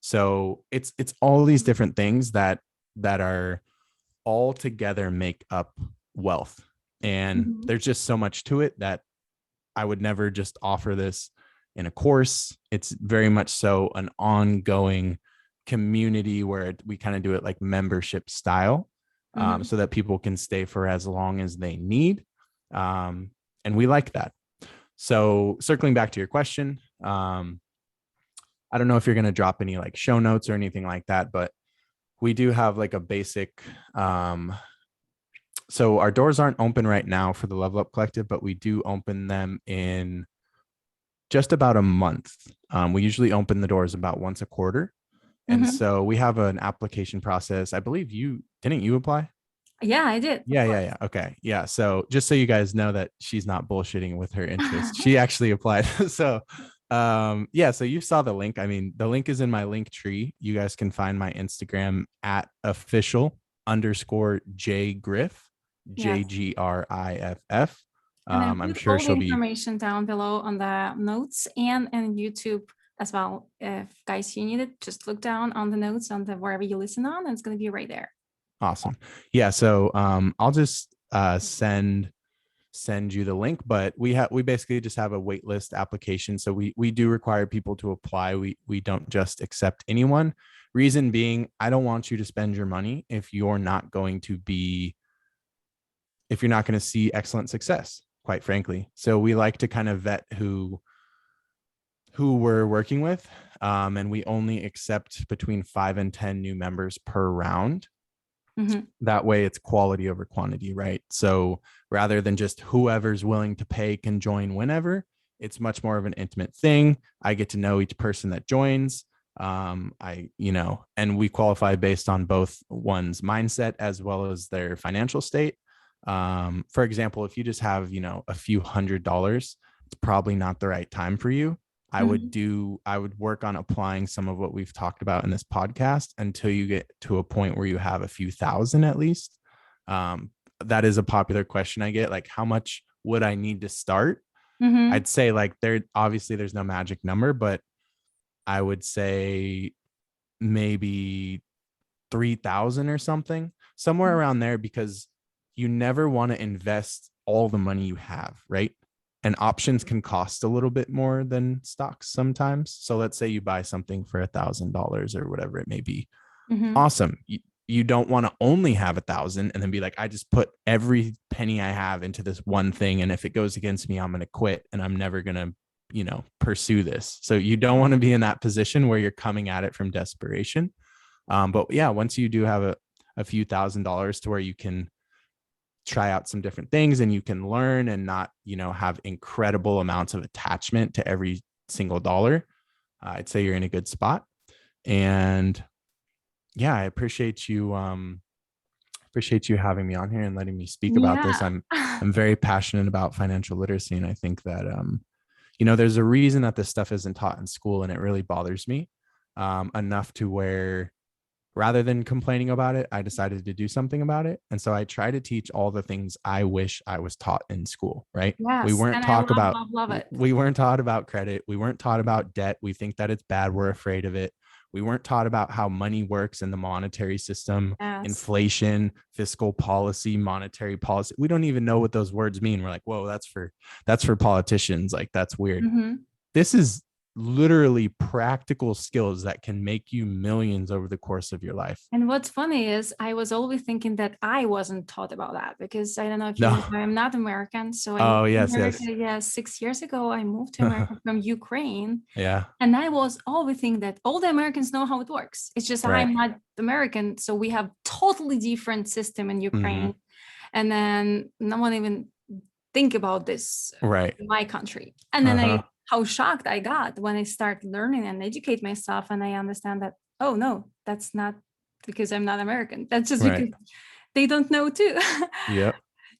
So it's all these different things that are all together make up wealth. And there's just so much to it that I would never just offer this in a course. It's very much so an ongoing community where we kind of do it like membership style, so that people can stay for as long as they need. And we like that. So circling back to your question, I don't know if you're going to drop any like show notes or anything like that, but we do have like a basic, so our doors aren't open right now for the Level Up Collective, but we do open them in just about a month. We usually open the doors about once a quarter. And so we have an application process. I believe didn't you apply? Yeah, I did. Yeah. Okay. Yeah. So just so you guys know that she's not bullshitting with her interest, she actually applied. So yeah, so you saw the link. I mean, the link is in my link tree. You guys can find my Instagram at official_Jay Griff, Yes. JGRIFF. And I I'm put sure all the she'll be information down below on the notes and YouTube as well. If guys, you need it, just look down on the notes on the wherever you listen on, and it's going to be right there. awesome. Yeah. So I'll just send you the link, but we basically just have a waitlist application. So we do require people to apply. We don't just accept anyone. Reason being, I don't want you to spend your money if you're not going to see excellent success, quite frankly. So we like to kind of vet who we're working with. And we only accept between 5 and 10 new members per round. That way it's quality over quantity, right? So rather than just whoever's willing to pay can join whenever, it's much more of an intimate thing. I get to know each person that joins. And we qualify based on both one's mindset as well as their financial state. For example, if you just have, a few $100s, it's probably not the right time for you. I would work on applying some of what we've talked about in this podcast until you get to a point where you have a few thousand at least. That is a popular question I get, like, how much would I need to start? I'd say like there's no magic number, but I would say maybe 3,000 or something, somewhere around there, because you never want to invest all the money you have, right? And options can cost a little bit more than stocks sometimes. So let's say you buy something for $1,000 or whatever it may be. Awesome. You don't want to only have 1,000 and then be like, I just put every penny I have into this one thing, and if it goes against me, I'm going to quit and I'm never going to, pursue this. So you don't want to be in that position where you're coming at it from desperation. But yeah, once you do have a few $1,000s to where you can try out some different things and you can learn and not, have incredible amounts of attachment to every single dollar, I'd say you're in a good spot. And yeah, I appreciate you having me on here and letting me speak about this. I'm very passionate about financial literacy. And I think that, there's a reason that this stuff isn't taught in school, and it really bothers me enough to where, rather than complaining about it, I decided to do something about it. And so I try to teach all the things I wish I was taught in school, right? Yes, we weren't love it. We weren't taught about credit. We weren't taught about debt. We think that it's bad. We're afraid of it. We weren't taught about how money works in the monetary system, inflation, fiscal policy, monetary policy. We don't even know what those words mean. We're like, whoa, that's for politicians. Like, that's weird. This is literally practical skills that can make you millions over the course of your life. And what's funny is I was always thinking that I wasn't taught about that, because I don't know if you know, I'm not American. So I moved to America, yes, 6 years ago. I moved to America from Ukraine. Yeah. And I was always thinking that all the Americans know how it works. It's just I'm not American. So we have totally different system in Ukraine. And then no one even think about this in my country. And then how shocked I got when I start learning and educate myself, and I understand that, oh no, that's not because I'm not American. That's just because they don't know too.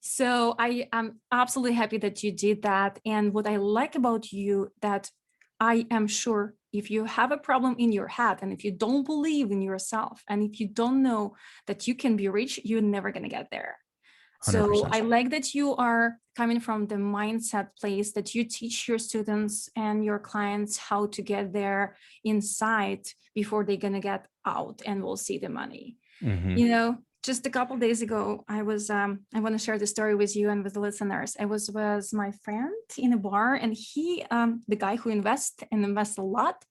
So I am absolutely happy that you did that. And what I like about you, that I am sure if you have a problem in your head, and if you don't believe in yourself, and if you don't know that you can be rich, you're never going to get there. 100%. So I like that you are coming from the mindset place, that you teach your students and your clients how to get there inside before they're going to get out and will see the money. Just a couple of days ago, I was, I want to share the story with you and with the listeners. I was with my friend in a bar, and he, the guy who invests a lot,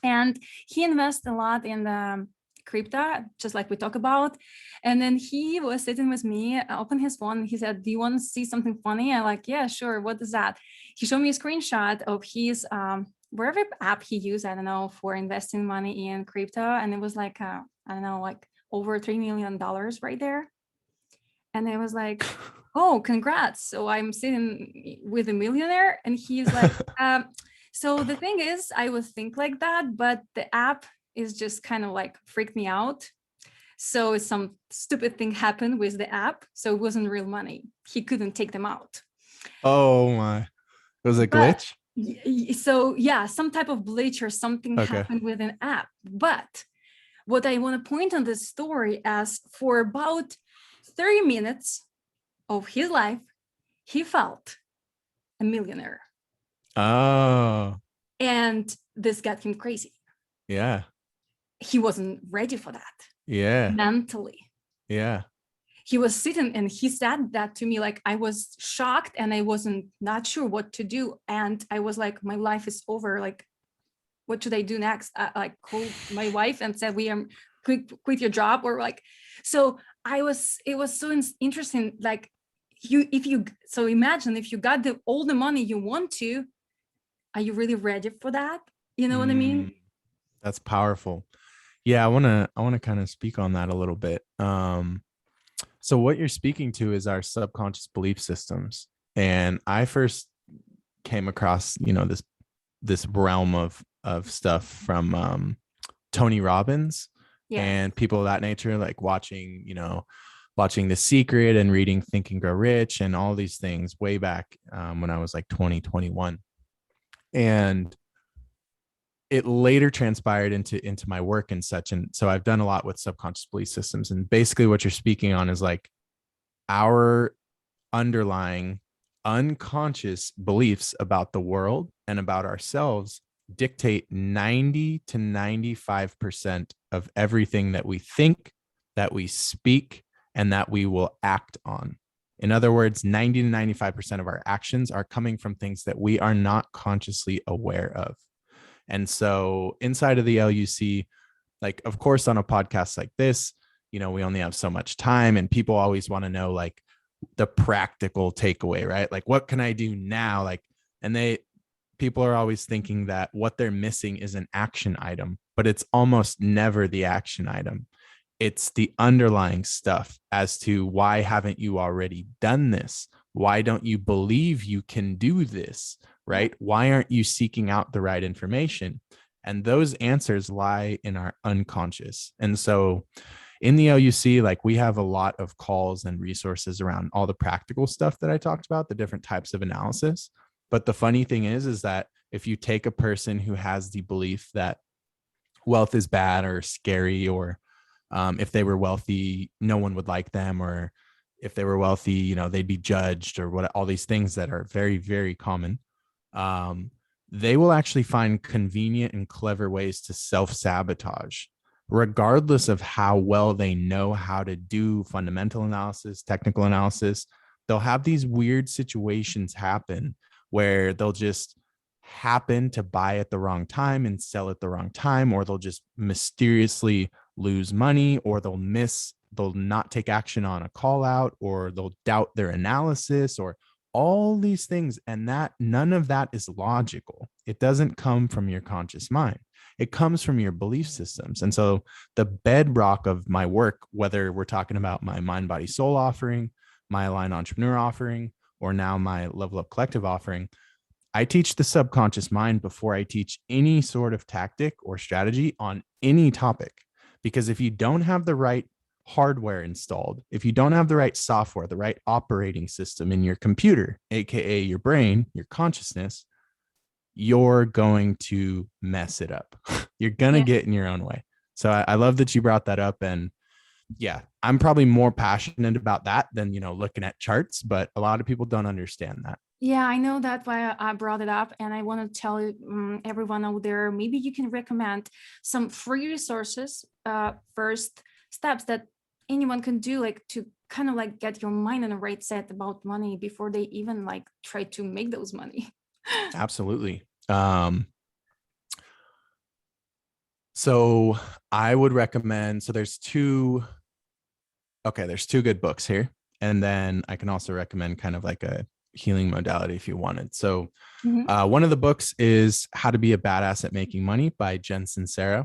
and he invests a lot in the crypto, just like we talk about. And then he was sitting with me, opened his phone. He said, do you want to see something funny? I'm like, yeah, sure. What is that? He showed me a screenshot of his wherever app he used, I don't know, for investing money in crypto. And it was like, I don't know, like over $3 million right there. And I was like, oh, congrats. So I'm sitting with a millionaire. And he's like, so the thing is, I would think like that, but the app is just kind of like freaked me out. So some stupid thing happened with the app. So it wasn't real money. He couldn't take them out. Oh my. It was a But glitch? so yeah, some type of glitch or something Okay. happened with an app. But what I want to point on this story as for about 30 minutes of his life, he felt a millionaire. Oh, And this got him crazy. yeah. He wasn't ready for that Yeah. mentally. Yeah. He was sitting and he said that to me, like I was shocked and I wasn't not sure what to do. And I was like, my life is over. Like, what should I do next? I like called my wife and said, we are quit your job, or like, so it was so interesting. Like so imagine if you got all the money you want to, are you really ready for that? You know what I mean? That's powerful. Yeah, I want to kind of speak on that a little bit. So what you're speaking to is our subconscious belief systems. And I first came across, this realm of stuff from Tony Robbins Yeah. and people of that nature, like watching The Secret and reading Think and Grow Rich and all these things way back when I was like 2021. And it later transpired into my work and such. And so I've done a lot with subconscious belief systems. And basically what you're speaking on is like our underlying unconscious beliefs about the world and about ourselves dictate 90 to 95% of everything that we think, that we speak, and that we will act on. In other words, 90 to 95% of our actions are coming from things that we are not consciously aware of. And so inside of the LUC, like, of course, on a podcast like this, we only have so much time and people always want to know like the practical takeaway, right? Like, what can I do now? Like, and people are always thinking that what they're missing is an action item, but it's almost never the action item. It's the underlying stuff as to why haven't you already done this? Why don't you believe you can do this? Right? Why aren't you seeking out the right information? And those answers lie in our unconscious. And so in the LUC, like we have a lot of calls and resources around all the practical stuff that I talked about, the different types of analysis. But the funny thing is that if you take a person who has the belief that wealth is bad or scary, or if they were wealthy, no one would like them, or if they were wealthy, they'd be judged, or what, all these things that are very, very common. They will actually find convenient and clever ways to self-sabotage, regardless of how well they know how to do fundamental analysis, technical analysis. They'll have these weird situations happen where they'll just happen to buy at the wrong time and sell at the wrong time, or they'll just mysteriously lose money, or they'll not take action on a call out, or they'll doubt their analysis, or all these things. And that none of that is logical. It doesn't come from your conscious mind. It comes from your belief systems. And so the bedrock of my work, whether we're talking about my Mind, Body, Soul offering, my Align Entrepreneur offering, or now my Level Up Collective offering, I teach the subconscious mind before I teach any sort of tactic or strategy on any topic. Because if you don't have the right hardware installed, if you don't have the right software, the right operating system in your computer, aka your brain, your consciousness, you're going to mess it up. You're going to get in your own way. So I love that you brought that up. And yeah, I'm probably more passionate about that than, looking at charts, but a lot of people don't understand that. Yeah, I know that why I brought it up. And I want to tell everyone out there, maybe you can recommend some free resources, first steps that anyone can do, like to kind of like get your mind in the right set about money before they even like try to make those money. Absolutely. So I would recommend, so there's two good books here. And then I can also recommend kind of like a healing modality if you wanted. So Mhm. one of the books is How to Be a Badass at Making Money by Jen Sincero.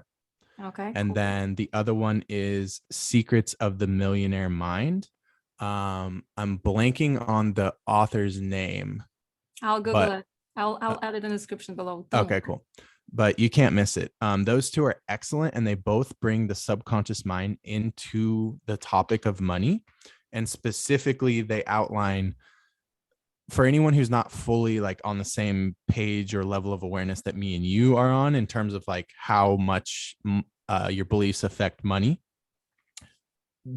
Okay, And cool. then the other one is Secrets of the Millionaire Mind. I'm blanking on the author's name, I'll Google but it. I'll uh, I'll add it in the description below. Don't okay, worry. cool. But you can't miss it. Those two are excellent, and they both bring the subconscious mind into the topic of money. And specifically, they outline for anyone who's not fully like on the same page or level of awareness that me and you are on in terms of like how much your beliefs affect money,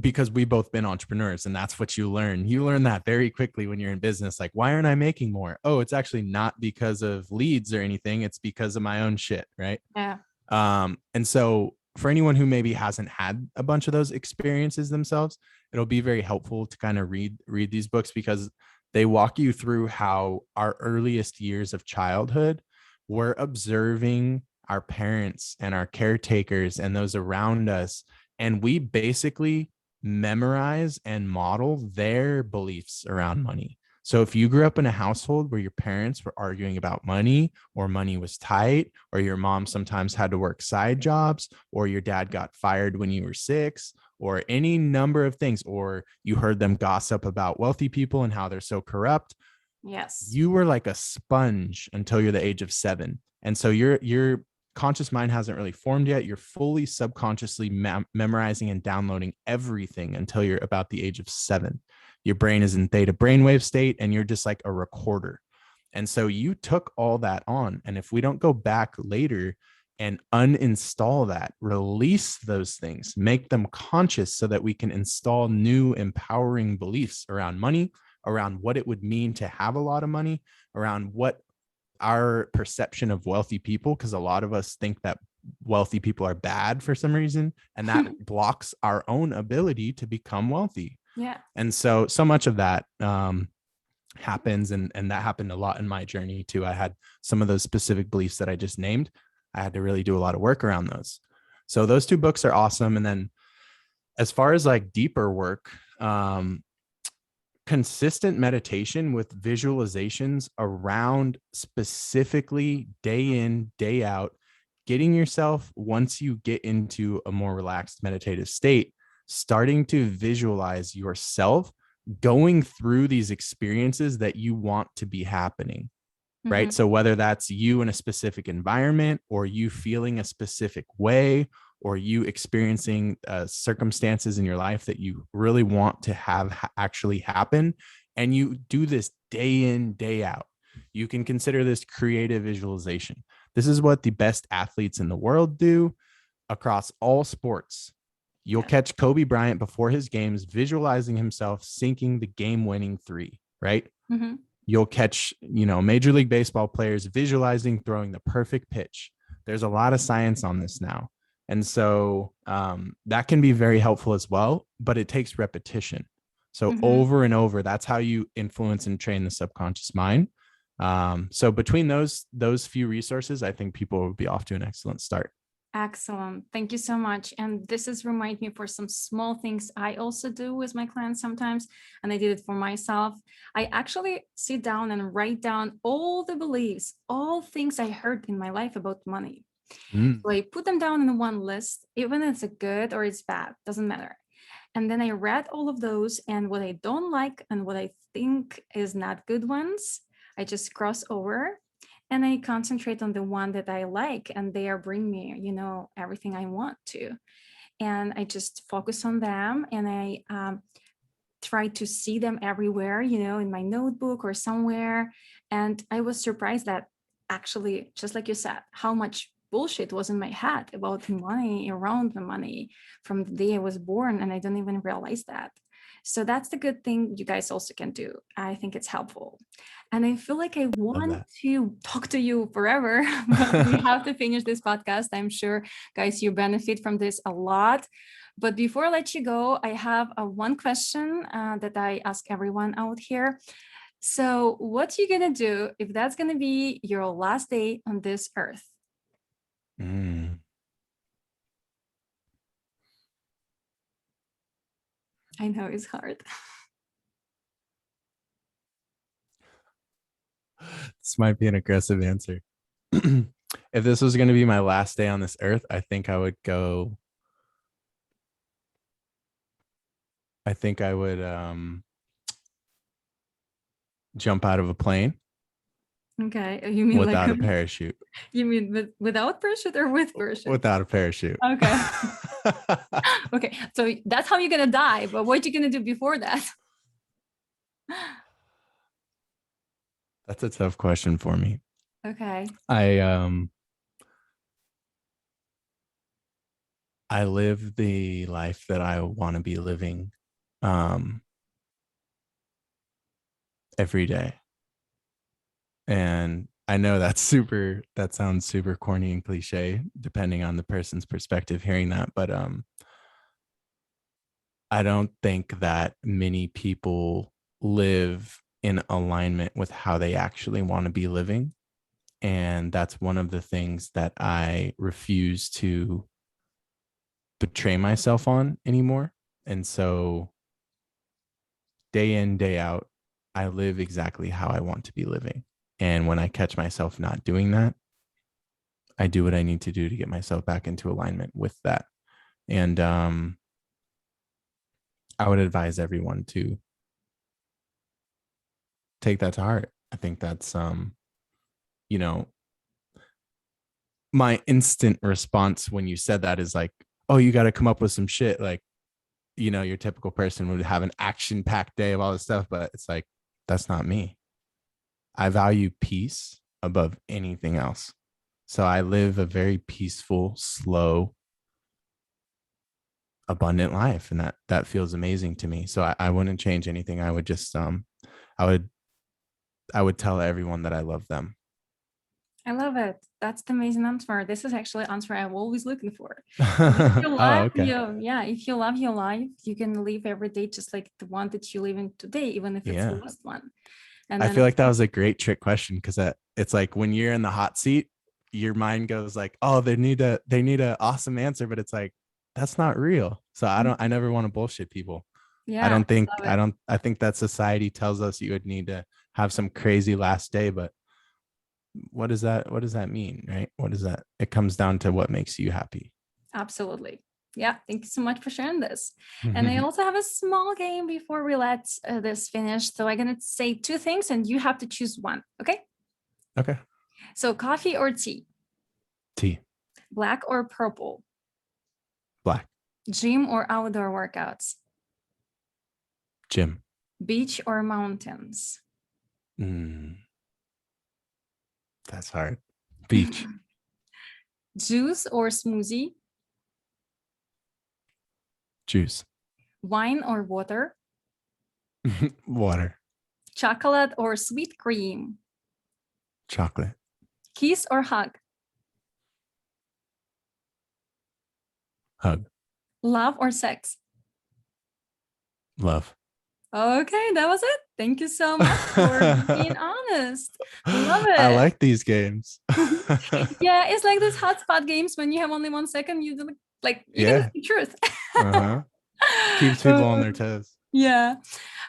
because we both been entrepreneurs and that's what you learn that very quickly when you're in business. Like, why aren't I making more? Oh, it's actually not because of leads or anything, it's because of my own shit, right? Yeah. And so for anyone who maybe hasn't had a bunch of those experiences themselves, it'll be very helpful to kind of read these books, because they walk you through how our earliest years of childhood, we're observing our parents and our caretakers and those around us, and we basically memorize and model their beliefs around money. So if you grew up in a household where your parents were arguing about money, or money was tight, or your mom sometimes had to work side jobs, or your dad got fired when you were 6, or any number of things, or you heard them gossip about wealthy people and how they're so corrupt, Yes. you were like a sponge until you're the age of 7. And so your conscious mind hasn't really formed yet. You're fully subconsciously memorizing and downloading everything until you're about the age of 7. Your brain is in theta brainwave state, and you're just like a recorder. And so you took all that on. And if we don't go back later and uninstall that, release those things, make them conscious so that we can install new empowering beliefs around money, around what it would mean to have a lot of money, around what our perception of wealthy people, because a lot of us think that wealthy people are bad for some reason, and that blocks our own ability to become wealthy. Yeah. And so much of that happens, and that happened a lot in my journey too. I had some of those specific beliefs that I just named. I had to really do a lot of work around those. So those two books are awesome. And then as far as like deeper work, consistent meditation with visualizations around specifically day in, day out, getting yourself, once you get into a more relaxed meditative state, starting to visualize yourself going through these experiences that you want to be happening, right? Mhm. So whether that's you in a specific environment, or you feeling a specific way, or you experiencing circumstances in your life that you really want to have actually happen, and you do this day in, day out, you can consider this creative visualization. This is what the best athletes in the world do across all sports. You'll Yeah. catch Kobe Bryant before his games visualizing himself sinking the game-winning 3, right? Mhm. You'll catch, Major League Baseball players visualizing throwing the perfect pitch. There's a lot of science on this now. And so that can be very helpful as well, but it takes repetition. So Mhm. over and over, that's how you influence and train the subconscious mind. So between those few resources, I think people will be off to an excellent start. Excellent. Thank you so much. And this is remind me for some small things I also do with my clients sometimes, and I did it for myself. I actually sit down and write down all the beliefs, all things I heard in my life about money. Mm. So I put them down in one list, even if it's a good or it's bad, doesn't matter. And then I read all of those, and what I don't like and what I think is not good ones, I just cross over and I concentrate on the one that I like, and they are bring me, everything I want to. And I just focus on them, and I try to see them everywhere, in my notebook or somewhere. And I was surprised that actually, just like you said, how much bullshit was in my head about the money, around the money from the day I was born. And I don't even realize that. So that's the good thing you guys also can do. I think it's helpful. And I feel like I Love want that. to talk to you forever, but we have to finish this podcast. I'm sure, guys, you benefit from this a lot. But before I let you go, I have one question that I ask everyone out here. So, what you gonna do if that's gonna be your last day on this earth? Mm. I know it's hard. This might be an aggressive answer. If this was going to be my last day on this earth, I think I would go. I think I would jump out of a plane Okay. You mean like without a parachute. you mean without parachute or with parachute? Without a parachute. Okay. Okay. So that's how you're gonna die. But what you gonna do before that? That's a tough question for me. Okay. I live the life that I want to be living every day. And I know that sounds super corny and cliche, depending on the person's perspective hearing that. But I don't think that many people live in alignment with how they actually want to be living. And that's one of the things that I refuse to betray myself on anymore. And so day in, day out, I live exactly how I want to be living. And when I catch myself not doing that, I do what I need to do to get myself back into alignment with that. And I would advise everyone to take that to heart. I think that's, my instant response when you said that is like, oh, you got to come up with some shit. Like, your typical person would have an action-packed day of all this stuff, but it's like, that's not me. I value peace above anything else. So I live a very peaceful, slow, abundant life. And that feels amazing to me. So I wouldn't change anything. I would just, I would tell everyone that I love them. I love it. That's the amazing answer. This is actually an answer I'm always looking for. If you love if you love your life, you can live every day just like the one that you live in today, even if it's the last one. And I feel like that was a great trick question, because it's like when you're in the hot seat, your mind goes like, oh, they need an awesome answer, but it's like, that's not real. So I never want to bullshit people. Yeah, I think that society tells us you would need to have some crazy last day, but what does that mean, right? What is that? It comes down to what makes you happy. Absolutely. Yeah, thank you so much for sharing this. And I also have a small game before we let this finish. So I'm going to say two things and you have to choose one. Okay. Okay. So coffee or tea? Tea. Black or purple? Black. Gym or outdoor workouts? Gym. Beach or mountains? That's hard. Beach. Juice or smoothie? Juice. Wine or water? Water. Chocolate or sweet cream? Chocolate. Kiss or hug? Hug. Love or sex? Love. Okay, that was it. Thank you so much for being honest. Love it. I like these games. Yeah, it's like those hotspot games when you have only 1 second, you do like you get the truth. Keeps people on their toes. Yeah.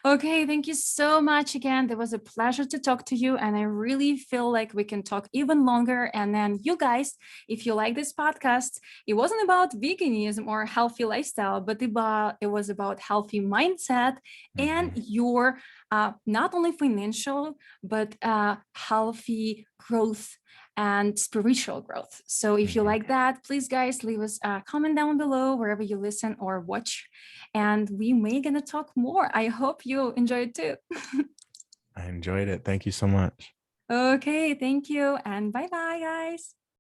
Okay, thank you so much again. It was a pleasure to talk to you. And I really feel like we can talk even longer. And then you guys, if you like this podcast, it wasn't about veganism or healthy lifestyle, but it was about healthy mindset and your not only financial, but healthy growth and spiritual growth. So if you like that, please guys, leave us a comment down below wherever you listen or watch. And we may gonna talk more. I hope you enjoyed it too. I enjoyed it. Thank you so much. Okay, thank you. And bye-bye, guys.